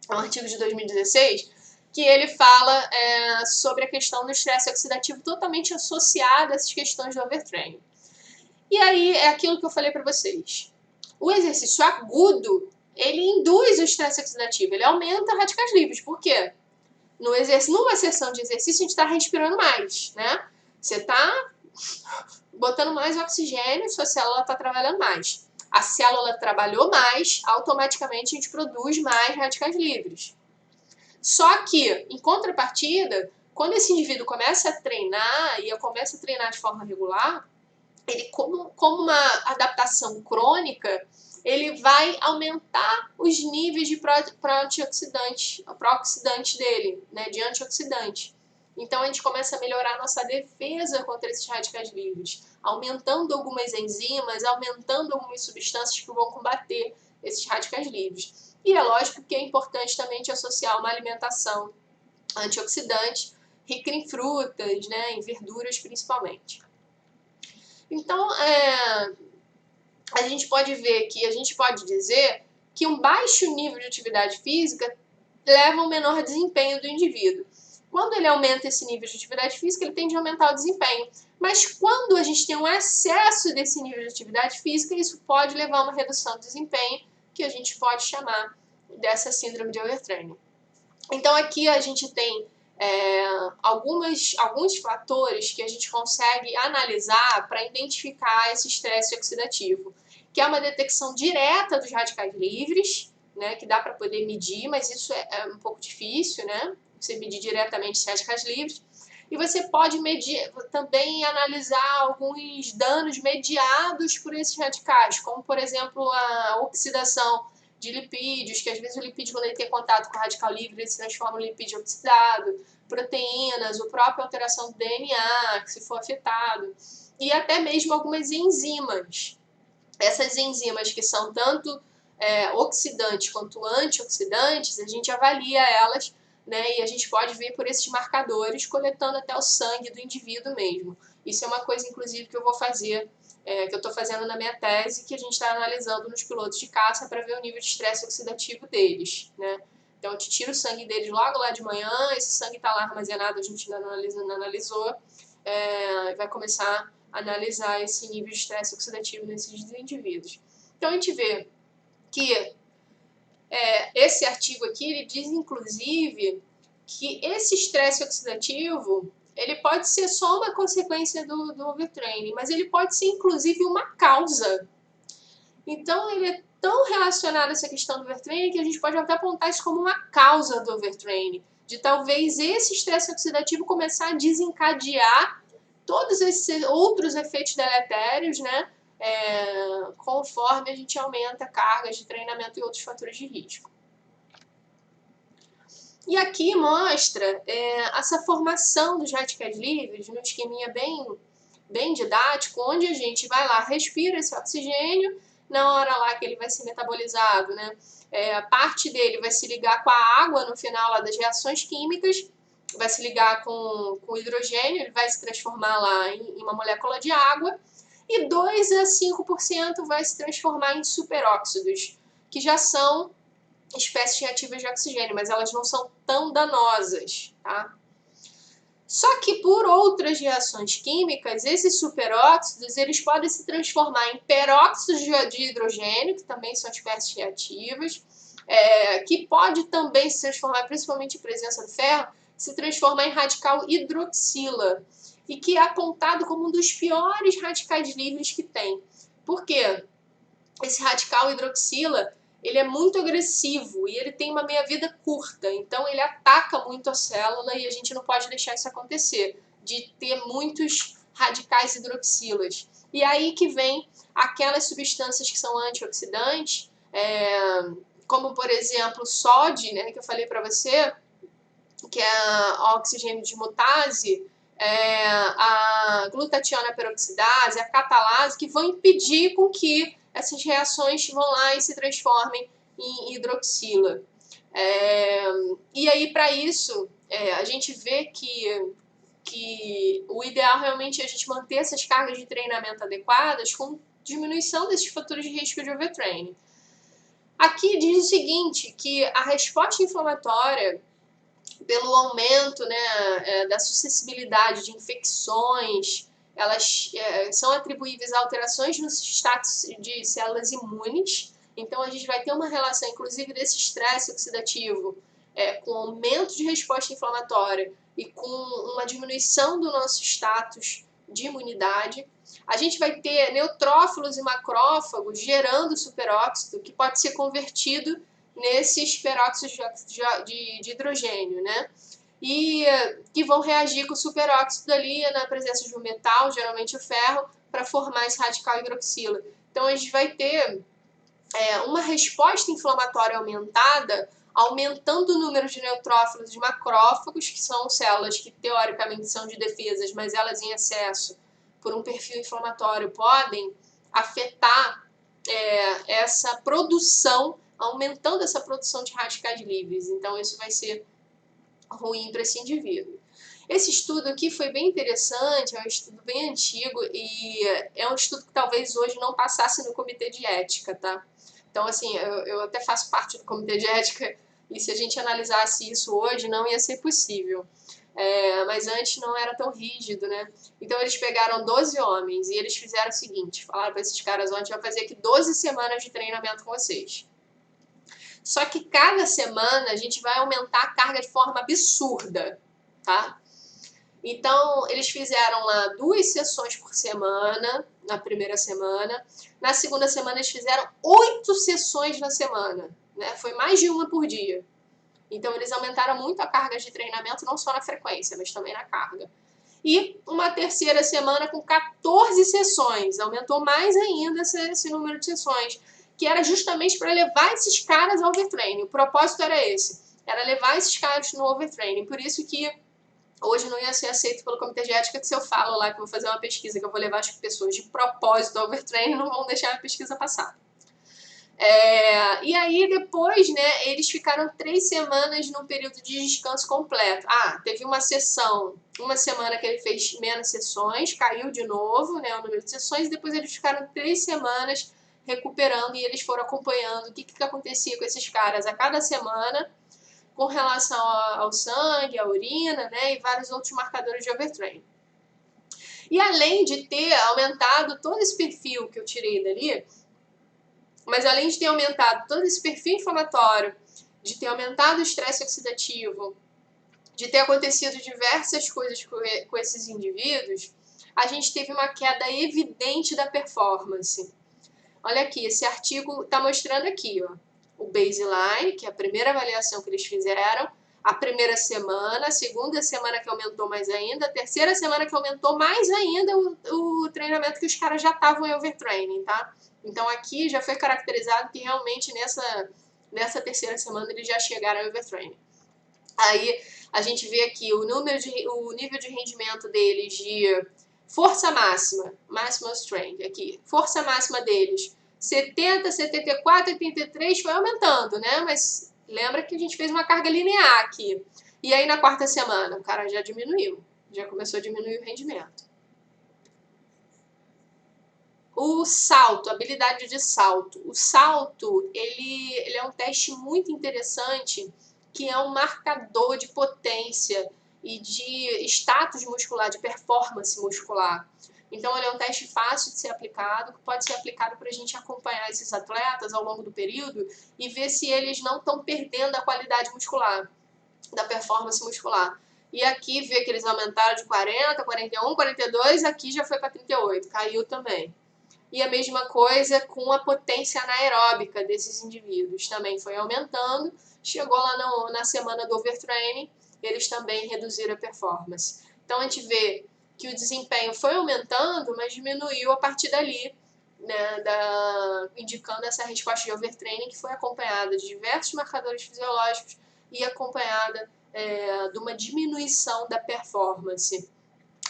[SPEAKER 1] um artigo de 2016, que ele fala sobre a questão do estresse oxidativo totalmente associado a essas questões do overtraining. E aí é aquilo que eu falei para vocês. O exercício agudo, ele induz o estresse oxidativo, ele aumenta radicais livres. Por quê? Numa sessão de exercício, a gente está respirando mais, né? Você está botando mais oxigênio, sua célula está trabalhando mais. A célula trabalhou mais, automaticamente a gente produz mais radicais livres. Só que, em contrapartida, quando esse indivíduo começa a treinar, e começa a treinar de forma regular, ele, como uma adaptação crônica, ele vai aumentar os níveis de pró-oxidante dele, né, de antioxidante. Então, a gente começa a melhorar a nossa defesa contra esses radicais livres, aumentando algumas enzimas, aumentando algumas substâncias que vão combater esses radicais livres. E é lógico que é importante também te associar uma alimentação antioxidante, rica em frutas, né, em verduras principalmente. Então, a gente pode ver que, a gente pode dizer que um baixo nível de atividade física leva a um menor desempenho do indivíduo. Quando ele aumenta esse nível de atividade física, ele tende a aumentar o desempenho. Mas quando a gente tem um excesso desse nível de atividade física, isso pode levar a uma redução do desempenho, que a gente pode chamar dessa síndrome de overtraining. Então, aqui a gente tem alguns fatores que a gente consegue analisar para identificar esse estresse oxidativo, que é uma detecção direta dos radicais livres, né, que dá para poder medir, mas isso é um pouco difícil, né? Você medir diretamente os radicais livres. E você pode medir, também analisar alguns danos mediados por esses radicais, como, por exemplo, a oxidação de lipídios, que às vezes o lipídio, quando ele tem contato com o radical livre, ele se transforma em lipídio oxidado, proteínas, a própria alteração do DNA, que se for afetado, e até mesmo algumas enzimas. Essas enzimas que são tanto oxidantes quanto antioxidantes, a gente avalia elas, né, e a gente pode ver por esses marcadores, coletando até o sangue do indivíduo mesmo. Isso é uma coisa, inclusive, que eu vou fazer, que eu estou fazendo na minha tese, que a gente está analisando nos pilotos de caça para ver o nível de estresse oxidativo deles, né? Então, a gente tira o sangue deles logo lá de manhã, esse sangue está lá armazenado, a gente ainda não analisou, vai começar analisar esse nível de estresse oxidativo nesses indivíduos. Então a gente vê que esse artigo aqui, ele diz inclusive que esse estresse oxidativo, ele pode ser só uma consequência do overtraining, mas ele pode ser inclusive uma causa. Então ele é tão relacionado a essa questão do overtraining que a gente pode até apontar isso como uma causa do overtraining, de talvez esse estresse oxidativo começar a desencadear todos esses outros efeitos deletérios, né? Conforme a gente aumenta cargas de treinamento e outros fatores de risco. E aqui mostra essa formação dos radicais livres, num esqueminha bem didático, onde a gente vai lá, respira esse oxigênio, na hora lá que ele vai ser metabolizado, né? A parte dele vai se ligar com a água no final lá das reações químicas, vai se ligar com o hidrogênio, ele vai se transformar lá em uma molécula de água, e 2 a 5% vai se transformar em superóxidos, que já são espécies reativas de oxigênio, mas elas não são tão danosas, tá? Só que por outras reações químicas, esses superóxidos, eles podem se transformar em peróxidos de hidrogênio, que também são espécies reativas, que pode também se transformar, principalmente em presença do ferro, se transformar em radical hidroxila, e que é apontado como um dos piores radicais livres que tem. Por quê? Esse radical hidroxila, ele é muito agressivo e ele tem uma meia-vida curta, então ele ataca muito a célula e a gente não pode deixar isso acontecer, de ter muitos radicais hidroxilas. E aí que vem aquelas substâncias que são antioxidantes, como por exemplo o SOD, né, que eu falei para você, que é a oxigênio dismutase, a glutationa peroxidase, a catalase, que vão impedir com que essas reações vão lá e se transformem em hidroxila. E aí, para isso, a gente vê que o ideal realmente é a gente manter essas cargas de treinamento adequadas com diminuição desses fatores de risco de overtraining. Aqui diz o seguinte, que a resposta inflamatória, pelo aumento, né, da suscessibilidade de infecções, elas são atribuíveis a alterações no status de células imunes. Então, a gente vai ter uma relação, inclusive, desse estresse oxidativo com aumento de resposta inflamatória e com uma diminuição do nosso status de imunidade. A gente vai ter neutrófilos e macrófagos gerando superóxido, que pode ser convertido nesses peróxidos de hidrogênio, né? E que vão reagir com o superóxido ali na presença de um metal, geralmente o ferro, para formar esse radical hidroxila. Então a gente vai ter uma resposta inflamatória aumentada, aumentando o número de neutrófilos e de macrófagos, que são células que teoricamente são de defesas, mas elas em excesso, por um perfil inflamatório, podem afetar essa produção, aumentando essa produção de radicais livres. Então isso vai ser ruim para esse indivíduo. Esse estudo aqui foi bem interessante, é um estudo bem antigo e é um estudo que talvez hoje não passasse no comitê de ética, tá? Então, assim, eu até faço parte do comitê de ética e se a gente analisasse isso hoje não ia ser possível. Mas antes não era tão rígido, né? Então eles pegaram 12 homens e eles fizeram o seguinte, falaram para esses caras, a gente vai fazer aqui 12 semanas de treinamento com vocês. Só que cada semana a gente vai aumentar a carga de forma absurda, tá? Então, eles fizeram lá 2 sessões por semana, na primeira semana. Na segunda semana, eles fizeram 8 sessões na semana, né? Foi mais de uma por dia. Então, eles aumentaram muito a carga de treinamento, não só na frequência, mas também na carga. E uma terceira semana com 14 sessões, aumentou mais ainda esse número de sessões, que era justamente para levar esses caras ao overtraining. O propósito era esse, era levar esses caras no overtraining. Por isso que hoje não ia ser aceito pelo comitê de ética, que se eu falo lá que eu vou fazer uma pesquisa, que eu vou levar as pessoas de propósito ao overtraining, não vão deixar a pesquisa passar. E aí depois, né, eles ficaram 3 semanas num período de descanso completo. Teve uma semana que ele fez menos sessões, caiu de novo, né, o número de sessões, e depois eles ficaram 3 semanas recuperando e eles foram acompanhando o que acontecia com esses caras a cada semana com relação ao sangue, à urina, né, e vários outros marcadores de overtraining. E além de ter aumentado todo esse perfil que eu tirei dali, mas além de ter aumentado todo esse perfil inflamatório, de ter aumentado o estresse oxidativo, de ter acontecido diversas coisas com esses indivíduos, a gente teve uma queda evidente da performance. Olha aqui, esse artigo está mostrando aqui, ó, o baseline, que é a primeira avaliação que eles fizeram, a primeira semana, a segunda semana que aumentou mais ainda, a terceira semana que aumentou mais ainda o treinamento que os caras já estavam em overtraining, tá? Então aqui já foi caracterizado que realmente nessa terceira semana eles já chegaram em overtraining. Aí a gente vê aqui o nível de rendimento deles de força máxima, maximal strength, aqui, força máxima deles, 70, 74, 83, foi aumentando, né? Mas lembra que a gente fez uma carga linear aqui. E aí na quarta semana, o cara já diminuiu, já começou a diminuir o rendimento. O salto, habilidade de salto. O salto, ele é um teste muito interessante, que é um marcador de potência e de status muscular, de performance muscular. Então, ele é um teste fácil de ser aplicado, que pode ser aplicado para a gente acompanhar esses atletas ao longo do período e ver se eles não estão perdendo a qualidade muscular, da performance muscular. E aqui, ver que eles aumentaram de 40, 41, 42, aqui já foi para 38, caiu também. E a mesma coisa com a potência anaeróbica desses indivíduos. Também foi aumentando. Chegou lá na semana do overtraining, eles também reduziram a performance. Então a gente vê que o desempenho foi aumentando, mas diminuiu a partir dali, né, indicando essa resposta de overtraining que foi acompanhada de diversos marcadores fisiológicos e acompanhada de uma diminuição da performance.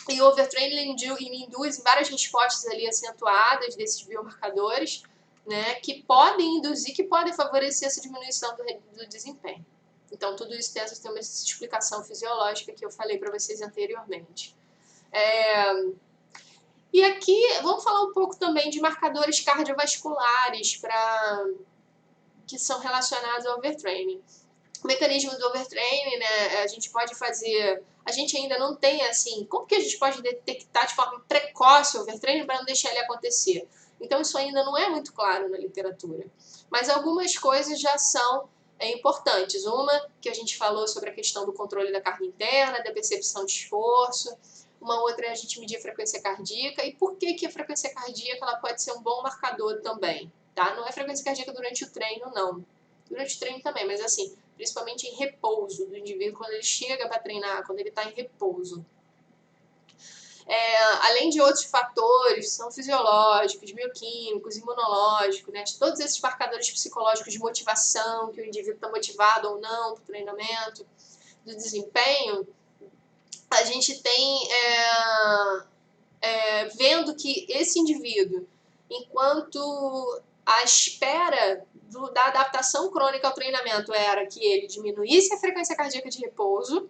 [SPEAKER 1] E o overtraining induz várias respostas ali acentuadas desses biomarcadores, né, que podem induzir, que podem favorecer essa diminuição do desempenho. Então, tudo isso tem uma explicação fisiológica que eu falei para vocês anteriormente. E aqui, vamos falar um pouco também de marcadores cardiovasculares que são relacionados ao overtraining. O mecanismo do overtraining, né, a gente pode fazer... A gente ainda não tem, assim... Como que a gente pode detectar de forma precoce o overtraining para não deixar ele acontecer? Então, isso ainda não é muito claro na literatura. Mas algumas coisas já são importantes. Uma, que a gente falou sobre a questão do controle da carga interna, da percepção de esforço. Uma outra é a gente medir a frequência cardíaca. E por que a frequência cardíaca ela pode ser um bom marcador também? Tá? Não é frequência cardíaca durante o treino, não. Durante o treino também, mas assim, principalmente em repouso do indivíduo, quando ele chega para treinar, quando ele está em repouso. Além de outros fatores, são fisiológicos, bioquímicos, imunológicos, né? Todos esses marcadores psicológicos de motivação, que o indivíduo está motivado ou não para o treinamento, do desempenho, a gente tem vendo que esse indivíduo, enquanto a espera da adaptação crônica ao treinamento era que ele diminuísse a frequência cardíaca de repouso,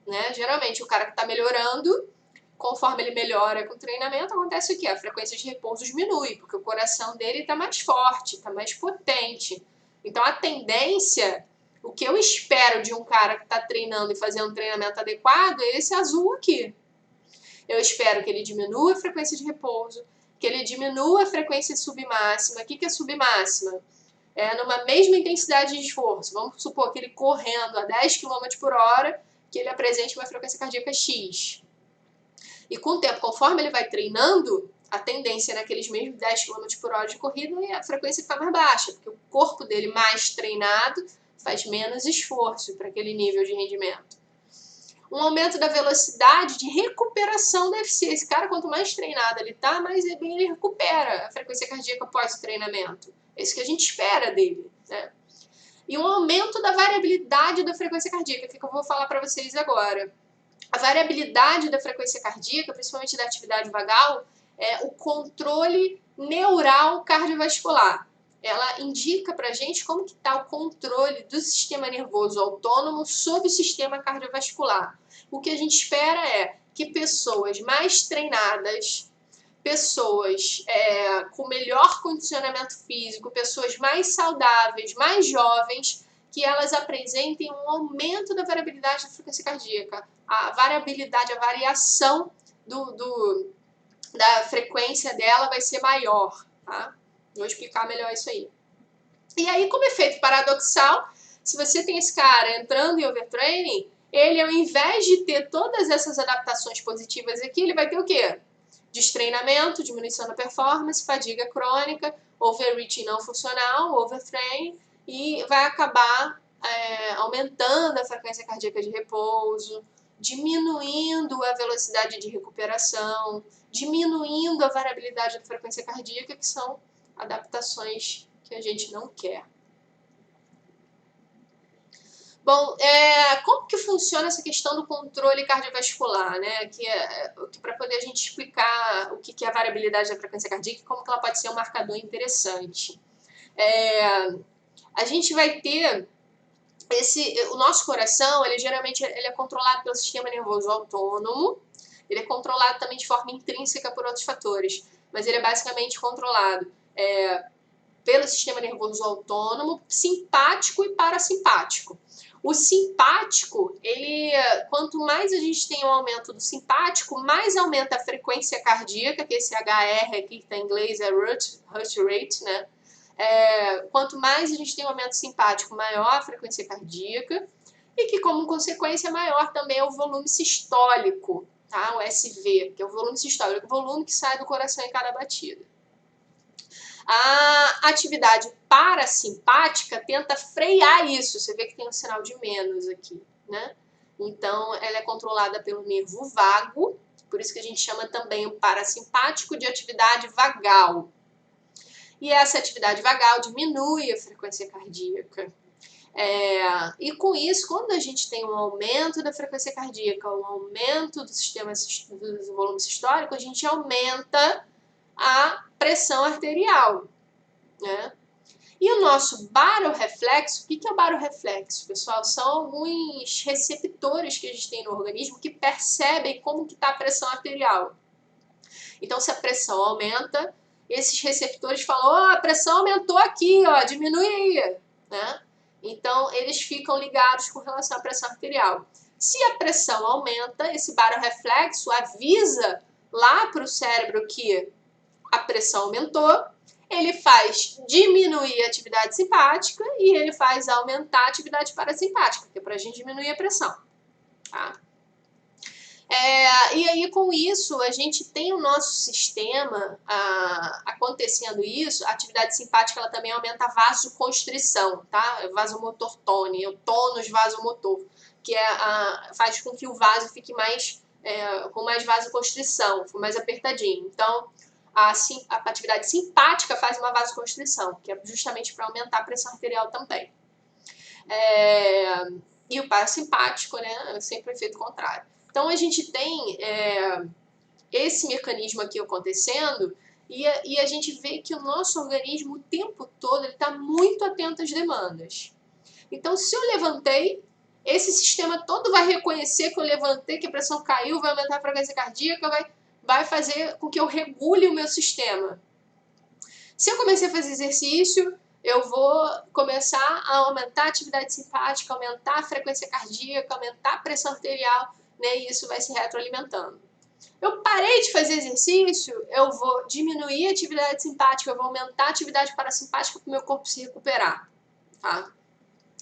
[SPEAKER 1] né? Geralmente o cara que está melhorando, conforme ele melhora com o treinamento, acontece o quê? A frequência de repouso diminui, porque o coração dele está mais forte, está mais potente. Então a tendência, o que eu espero de um cara que está treinando e fazendo um treinamento adequado é esse azul aqui. Eu espero que ele diminua a frequência de repouso, que ele diminua a frequência submáxima. O que é submáxima? Numa mesma intensidade de esforço. Vamos supor que ele correndo a 10 km por hora, que ele apresente uma frequência cardíaca X. E com o tempo, conforme ele vai treinando, a tendência naqueles mesmos 10 km por hora de corrida é a frequência ficar mais baixa, porque o corpo dele mais treinado faz menos esforço para aquele nível de rendimento. Um aumento da velocidade de recuperação da eficiência. Esse cara, quanto mais treinado ele tá, mais bem ele recupera a frequência cardíaca após o treinamento. É isso que a gente espera dele, né? E um aumento da variabilidade da frequência cardíaca, que eu vou falar para vocês agora. A variabilidade da frequência cardíaca, principalmente da atividade vagal, é o controle neural cardiovascular. Ela indica para a gente como que está o controle do sistema nervoso autônomo sobre o sistema cardiovascular. O que a gente espera é que pessoas mais treinadas, pessoas com melhor condicionamento físico, pessoas mais saudáveis, mais jovens, que elas apresentem um aumento da variabilidade da frequência cardíaca. A variabilidade, a variação da frequência dela vai ser maior, tá? Vou explicar melhor isso aí. E aí, como efeito paradoxal, se você tem esse cara entrando em overtraining, ele, ao invés de ter todas essas adaptações positivas aqui, ele vai ter o quê? Destreinamento, diminuição da performance, fadiga crônica, overreaching não funcional, overtraining, e vai acabar aumentando a frequência cardíaca de repouso, diminuindo a velocidade de recuperação, diminuindo a variabilidade da frequência cardíaca, que são adaptações que a gente não quer. Bom, como que funciona essa questão do controle cardiovascular, né? Que para poder a gente explicar o que é a variabilidade da frequência cardíaca e como que ela pode ser um marcador interessante. A gente vai ter o nosso coração, ele geralmente é controlado pelo sistema nervoso autônomo, ele é controlado também de forma intrínseca por outros fatores, mas ele é basicamente controlado pelo sistema nervoso autônomo, simpático e parasimpático. O simpático, quanto mais a gente tem um aumento do simpático, mais aumenta a frequência cardíaca, que esse HR aqui que está em inglês é heart rate, né? Quanto mais a gente tem um aumento simpático, maior a frequência cardíaca, e que como consequência maior também é o volume sistólico, tá? O SV, que é o volume sistólico, o volume que sai do coração em cada batida. A atividade parasimpática tenta frear isso. Você vê que tem um sinal de menos aqui, né? Então, ela é controlada pelo nervo vago, por isso que a gente chama também o parasimpático de atividade vagal. E essa atividade vagal diminui a frequência cardíaca. E com isso, quando a gente tem um aumento da frequência cardíaca, um aumento do volume sistólico, a gente aumenta a pressão arterial, né? E o nosso barorreflexo, o que é o barorreflexo, pessoal? São alguns receptores que a gente tem no organismo que percebem como que está a pressão arterial. Então, se a pressão aumenta, esses receptores falam, a pressão aumentou aqui, diminui aí, né? Então, eles ficam ligados com relação à pressão arterial. Se a pressão aumenta, esse barorreflexo avisa lá para o cérebro que a pressão aumentou, ele faz diminuir a atividade simpática e ele faz aumentar a atividade parasimpática, que é para a gente diminuir a pressão. Tá? E aí, com isso, a gente tem o nosso sistema acontecendo isso. A atividade simpática ela também aumenta a vasoconstrição, tá? Vasomotor tone, o tônus vasomotor, que faz com que o vaso fique com mais vasoconstrição, mais apertadinho. Então, a atividade simpática faz uma vasoconstrição, que é justamente para aumentar a pressão arterial também. E o parasimpático, né, é sempre o efeito contrário. Então, a gente tem esse mecanismo aqui acontecendo e a gente vê que o nosso organismo o tempo todo está muito atento às demandas. Então, se eu levantei, esse sistema todo vai reconhecer que eu levantei, que a pressão caiu, vai aumentar a frequência cardíaca, vai fazer com que eu regule o meu sistema. Se eu comecei a fazer exercício, eu vou começar a aumentar a atividade simpática, aumentar a frequência cardíaca, aumentar a pressão arterial, né, e isso vai se retroalimentando. Eu parei de fazer exercício, eu vou diminuir a atividade simpática, eu vou aumentar a atividade parasimpática para o meu corpo se recuperar. Tá?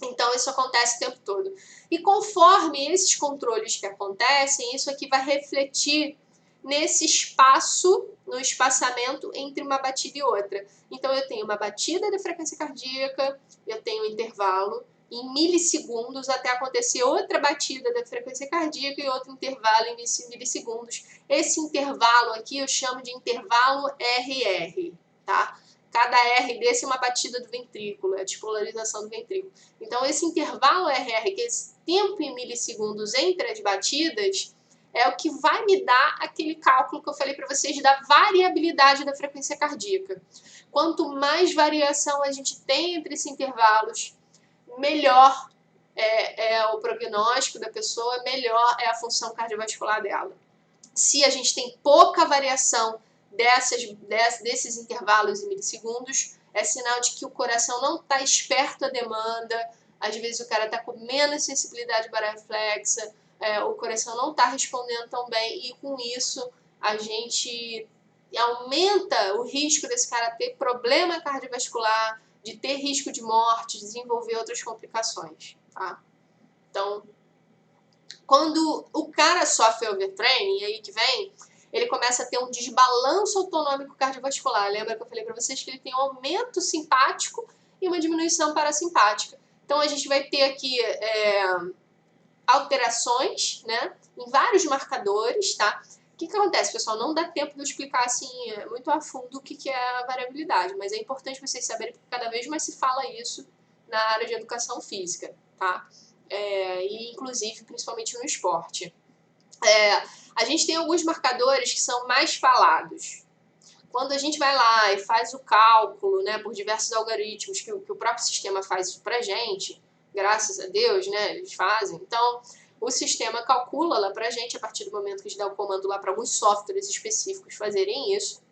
[SPEAKER 1] Então, isso acontece o tempo todo. E conforme esses controles que acontecem, isso aqui vai refletir nesse espaço, no espaçamento entre uma batida e outra. Então, eu tenho uma batida de frequência cardíaca, eu tenho um intervalo em milissegundos até acontecer outra batida da frequência cardíaca e outro intervalo em milissegundos. Esse intervalo aqui eu chamo de intervalo RR, tá? Cada R desse é uma batida do ventrículo, é a despolarização do ventrículo. Então, esse intervalo RR, que é esse tempo em milissegundos entre as batidas, é o que vai me dar aquele cálculo que eu falei para vocês da variabilidade da frequência cardíaca. Quanto mais variação a gente tem entre esses intervalos, melhor é o prognóstico da pessoa, melhor é a função cardiovascular dela. Se a gente tem pouca variação desses intervalos em milissegundos, é sinal de que o coração não está esperto à demanda, às vezes o cara está com menos sensibilidade barorreflexa, o coração não está respondendo tão bem, e com isso a gente aumenta o risco desse cara ter problema cardiovascular, de ter risco de morte, de desenvolver outras complicações, tá? Então, quando o cara sofre overtraining, e aí que vem, ele começa a ter um desbalanço autonômico cardiovascular. Lembra que eu falei para vocês que ele tem um aumento simpático e uma diminuição parasimpática. Então, a gente vai ter aqui alterações, né, em vários marcadores, tá? O que acontece, pessoal? Não dá tempo de eu explicar assim muito a fundo o que é a variabilidade, mas é importante vocês saberem porque cada vez mais se fala isso na área de educação física, tá? E inclusive, principalmente no esporte. A gente tem alguns marcadores que são mais falados. Quando a gente vai lá e faz o cálculo, né, por diversos algoritmos que o próprio sistema faz isso pra gente, graças a Deus, né, eles fazem. Então, o sistema calcula lá pra gente, a partir do momento que a gente dá o comando lá para alguns softwares específicos fazerem isso.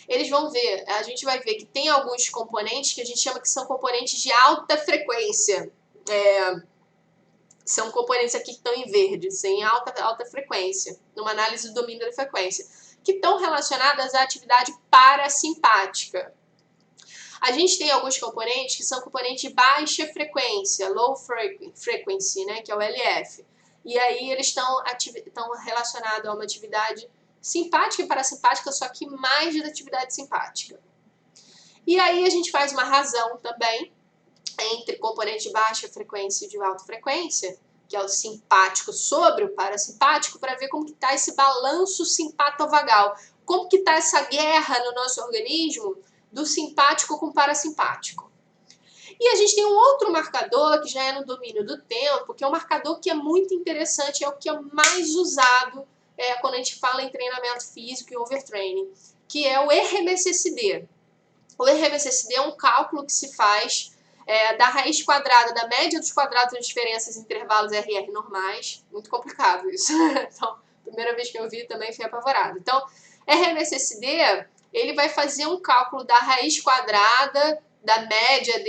[SPEAKER 1] Eles vão ver, a gente vai ver que tem alguns componentes que a gente chama que são componentes de alta frequência. São componentes aqui que estão em verde, em alta frequência, numa análise do domínio da frequência, que estão relacionadas à atividade parasimpática. A gente tem alguns componentes que são componentes de baixa frequência, low frequency, né, que é o LF. E aí eles estão relacionados a uma atividade simpática e parasimpática, só que mais da atividade simpática. E aí a gente faz uma razão também entre componente de baixa frequência e de alta frequência, que é o simpático sobre o parasimpático, para ver como que está esse balanço simpatovagal, como que está essa guerra no nosso organismo do simpático com o parasimpático. E a gente tem um outro marcador que já é no domínio do tempo, que é um marcador que é muito interessante, é o que é mais usado quando a gente fala em treinamento físico e overtraining, que é o RMSSD. O RMSSD é um cálculo que se faz da raiz quadrada, da média dos quadrados das diferenças em intervalos RR normais. Muito complicado isso. Então, primeira vez que eu vi também fui apavorado. Então, RMSSD, ele vai fazer um cálculo da raiz quadrada, da média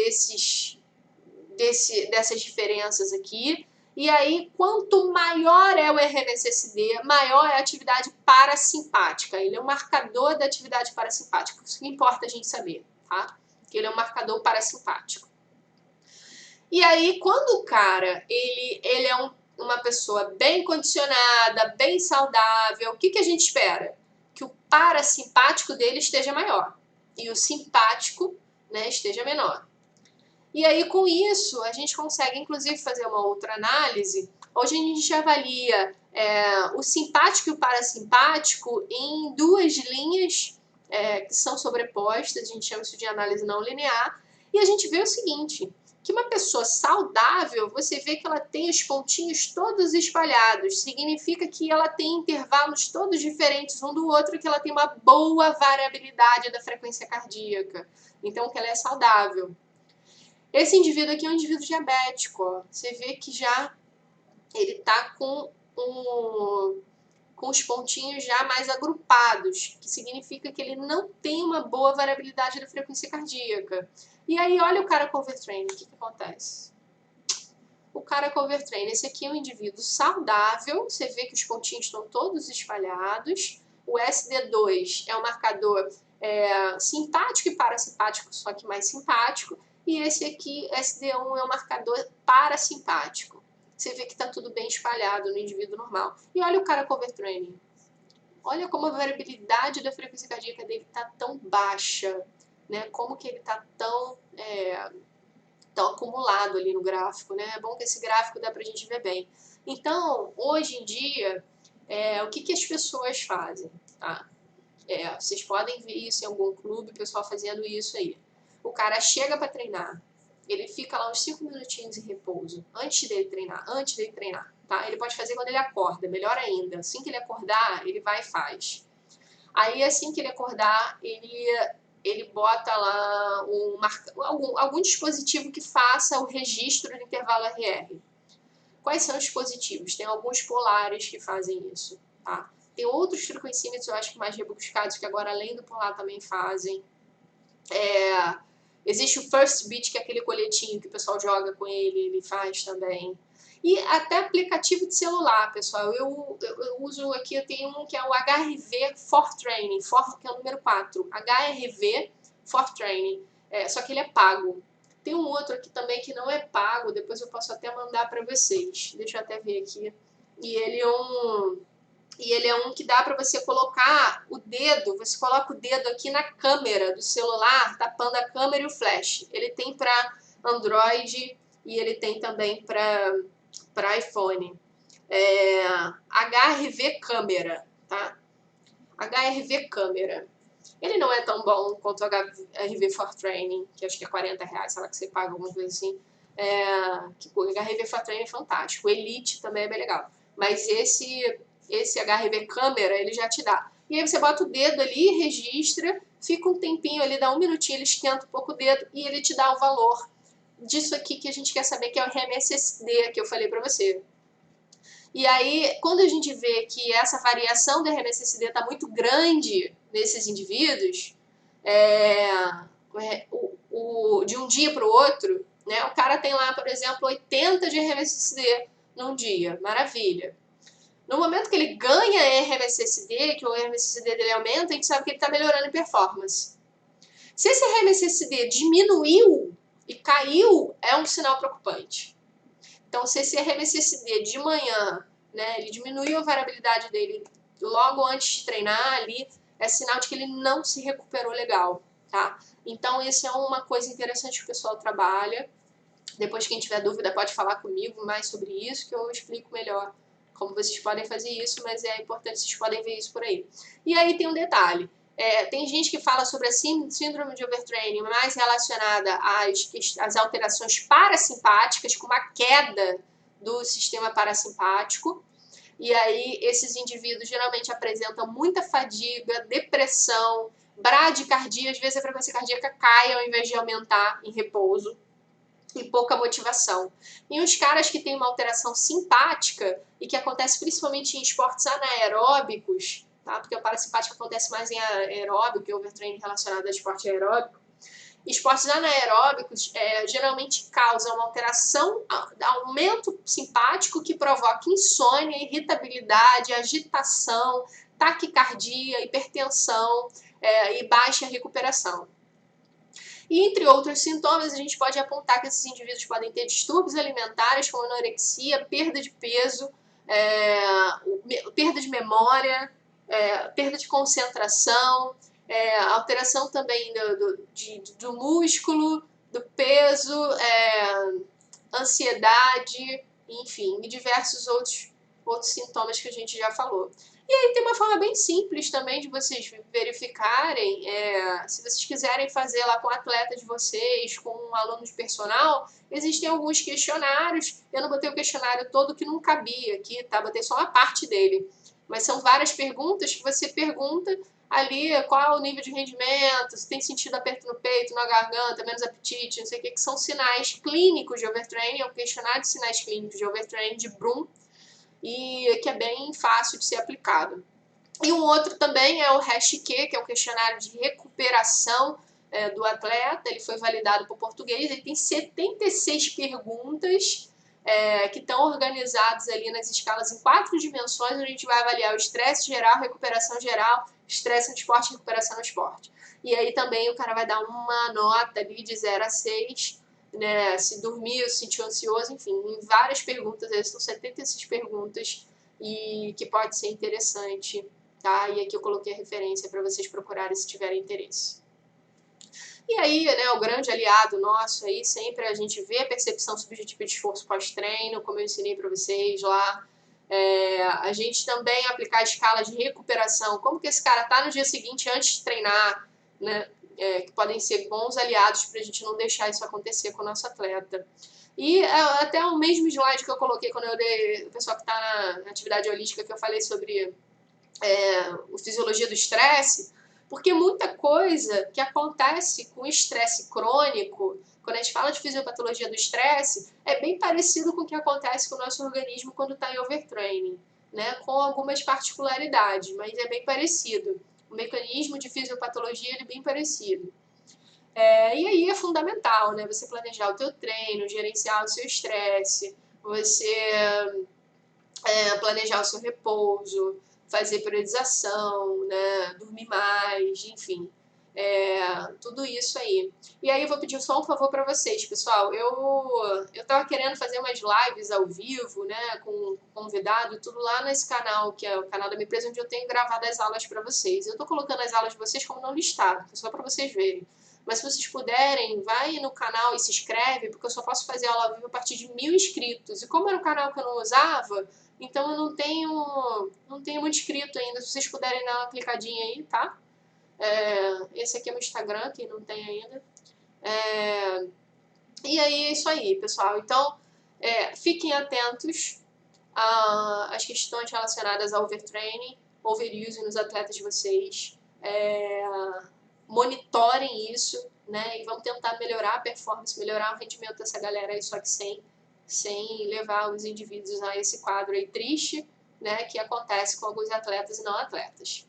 [SPEAKER 1] dessas diferenças aqui. E aí, quanto maior é o RMSSD, maior é a atividade parasimpática. Ele é um marcador da atividade parasimpática. Isso que importa a gente saber, tá? Que ele é um marcador parasimpático. E aí, quando o cara, ele é uma pessoa bem condicionada, bem saudável, o que a gente espera? Que o parasimpático dele esteja maior e o simpático, né, esteja menor. E aí, com isso, a gente consegue, inclusive, fazer uma outra análise. Hoje a gente avalia o simpático e o parasimpático em duas linhas que são sobrepostas, a gente chama isso de análise não linear, e a gente vê o seguinte, que uma pessoa saudável, você vê que ela tem os pontinhos todos espalhados, significa que ela tem intervalos todos diferentes um do outro, que ela tem uma boa variabilidade da frequência cardíaca, então que ela é saudável. Esse indivíduo aqui é um indivíduo diabético, ó. Você vê que já ele está com os pontinhos já mais agrupados, que significa que ele não tem uma boa variabilidade da frequência cardíaca. E aí, olha o cara com overtraining, o que acontece? O cara com overtraining, esse aqui é um indivíduo saudável, você vê que os pontinhos estão todos espalhados, o SD2 é um marcador simpático e parasimpático, só que mais simpático, e esse aqui, SD1, é um marcador parasimpático. Você vê que está tudo bem espalhado no indivíduo normal. E olha o cara com overtraining. Olha como a variabilidade da frequência cardíaca dele está tão baixa, né? Como que ele está tão acumulado ali no gráfico, né? É bom que esse gráfico dá para a gente ver bem. Então, hoje em dia, o que as pessoas fazem? Tá? Vocês podem ver isso em algum clube, o pessoal fazendo isso aí. O cara chega para treinar, ele fica lá uns 5 minutinhos em repouso, antes dele treinar, tá? Ele pode fazer quando ele acorda, melhor ainda. Assim que ele acordar, ele vai e faz. Aí, assim que ele acordar, ele bota lá algum dispositivo que faça o registro do intervalo RR. Quais são os dispositivos? Tem alguns polares que fazem isso, tá? Tem outros frequencímetros, eu acho que mais rebuscados, que agora além do polar também fazem. Existe o First Beat, que é aquele coletinho que o pessoal joga com ele faz também. E até aplicativo de celular, pessoal. Eu uso aqui, eu tenho um que é o HRV for Training, que é o número 4. HRV for Training. Só que ele é pago. Tem um outro aqui também que não é pago, depois eu posso até mandar para vocês. Deixa eu até ver aqui. E ele é um que dá para você colocar o dedo, você coloca o dedo aqui na câmera do celular, tapando a câmera e o flash. Ele tem para Android e ele tem também para iPhone. HRV Câmera, tá? HRV Câmera. Ele não é tão bom quanto o HRV for Training, que acho que é R$40, sei lá, que você paga, alguma coisa assim. O HRV for Training é fantástico. O Elite também é bem legal. Mas esse HRV Câmera, ele já te dá. E aí você bota o dedo ali, registra, fica um tempinho ali, dá um minutinho, ele esquenta um pouco o dedo e ele te dá o valor disso aqui que a gente quer saber, que é o RMSSD, que eu falei pra você. E aí, quando a gente vê que essa variação do RMSSD está muito grande nesses indivíduos, de um dia para o outro, né, o cara tem lá, por exemplo, 80 de RMSSD num dia, maravilha. No momento que ele ganha RMSSD, que o RMSSD dele aumenta, a gente sabe que ele está melhorando em performance. Se esse RMSSD diminuiu e caiu, é um sinal preocupante. Então, se esse RMSSD de manhã, né, ele diminuiu a variabilidade dele logo antes de treinar ali, é sinal de que ele não se recuperou legal, tá? Então, isso é uma coisa interessante que o pessoal trabalha. Depois, quem tiver dúvida, pode falar comigo mais sobre isso, que eu explico melhor como vocês podem fazer isso, mas é importante, vocês podem ver isso por aí. E aí tem um detalhe. Tem gente que fala sobre a síndrome de overtraining mais relacionada às alterações parasimpáticas, com uma queda do sistema parasimpático. E aí esses indivíduos geralmente apresentam muita fadiga, depressão, bradicardia, às vezes a frequência cardíaca cai ao invés de aumentar em repouso, e pouca motivação. E os caras que têm uma alteração simpática, e que acontece principalmente em esportes anaeróbicos, tá? Porque o parasimpático acontece mais em aeróbico, e overtraining relacionado a esporte aeróbico. Esportes anaeróbicos geralmente causam uma alteração, aumento simpático que provoca insônia, irritabilidade, agitação, taquicardia, hipertensão e baixa recuperação. E entre outros sintomas, a gente pode apontar que esses indivíduos podem ter distúrbios alimentares, como anorexia, perda de peso, perda de memória, perda de concentração, alteração também do músculo, do peso, ansiedade, enfim, e diversos outros sintomas que a gente já falou. E aí tem uma forma bem simples também de vocês verificarem, se vocês quiserem fazer lá com o atleta de vocês, com um aluno de personal, existem alguns questionários. Eu não botei o questionário todo que não cabia aqui, tá? Botei só uma parte dele. Mas são várias perguntas que você pergunta ali qual é o nível de rendimento, se tem sentido aperto no peito, na garganta, menos apetite, não sei o que são sinais clínicos de overtraining, é um questionário de sinais clínicos de overtraining de Brum, e que é bem fácil de ser aplicado. E um outro também é o HASH-Q, que é um questionário de recuperação do atleta, ele foi validado por português, ele tem 76 perguntas que estão organizadas ali nas escalas em 4 dimensões, onde a gente vai avaliar o estresse geral, recuperação geral, estresse no esporte e recuperação no esporte. E aí também o cara vai dar uma nota ali de 0 a 6, né, se dormiu, se sentiu ansioso, enfim, em várias perguntas, são 76 perguntas e que pode ser interessante, tá? E aqui eu coloquei a referência para vocês procurarem se tiverem interesse. E aí, né, o grande aliado nosso aí, sempre a gente vê a percepção subjetiva de esforço pós-treino, como eu ensinei para vocês lá. A gente também aplicar escalas de recuperação, como que esse cara tá no dia seguinte antes de treinar, né? Que podem ser bons aliados para a gente não deixar isso acontecer com o nosso atleta. E até o mesmo slide que eu coloquei quando eu dei, o pessoal que está na atividade holística, que eu falei sobre a fisiologia do estresse, porque muita coisa que acontece com estresse crônico, quando a gente fala de fisiopatologia do estresse, é bem parecido com o que acontece com o nosso organismo quando está em overtraining, né? Com algumas particularidades, mas é bem parecido. O mecanismo de fisiopatologia é bem parecido. E aí é fundamental, né? Você planejar o teu treino, gerenciar o seu estresse, você planejar o seu repouso, fazer priorização, né, dormir mais, enfim, tudo isso aí. E aí eu vou pedir só um favor para vocês, pessoal. Eu tava querendo fazer umas lives ao vivo, né, com convidado e tudo lá nesse canal, que é o canal da minha empresa, onde eu tenho gravado as aulas para vocês. Eu tô colocando as aulas de vocês como não listado, só para vocês verem. Mas se vocês puderem, vai no canal e se inscreve, porque eu só posso fazer aula ao vivo a partir de 1.000 inscritos. E como era um canal que eu não usava, então eu não tenho muito inscrito ainda. Se vocês puderem dar uma clicadinha aí, tá? Esse aqui é meu Instagram, quem não tem ainda. E aí é isso aí, pessoal. Então, fiquem atentos às questões relacionadas ao overtraining, overuse nos atletas de vocês. Monitorem isso, né? E vamos tentar melhorar a performance, melhorar o rendimento dessa galera aí, só que sem levar os indivíduos a esse quadro aí triste, né? Que acontece com alguns atletas e não atletas.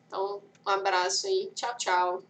[SPEAKER 1] Então, um abraço aí. Tchau, tchau.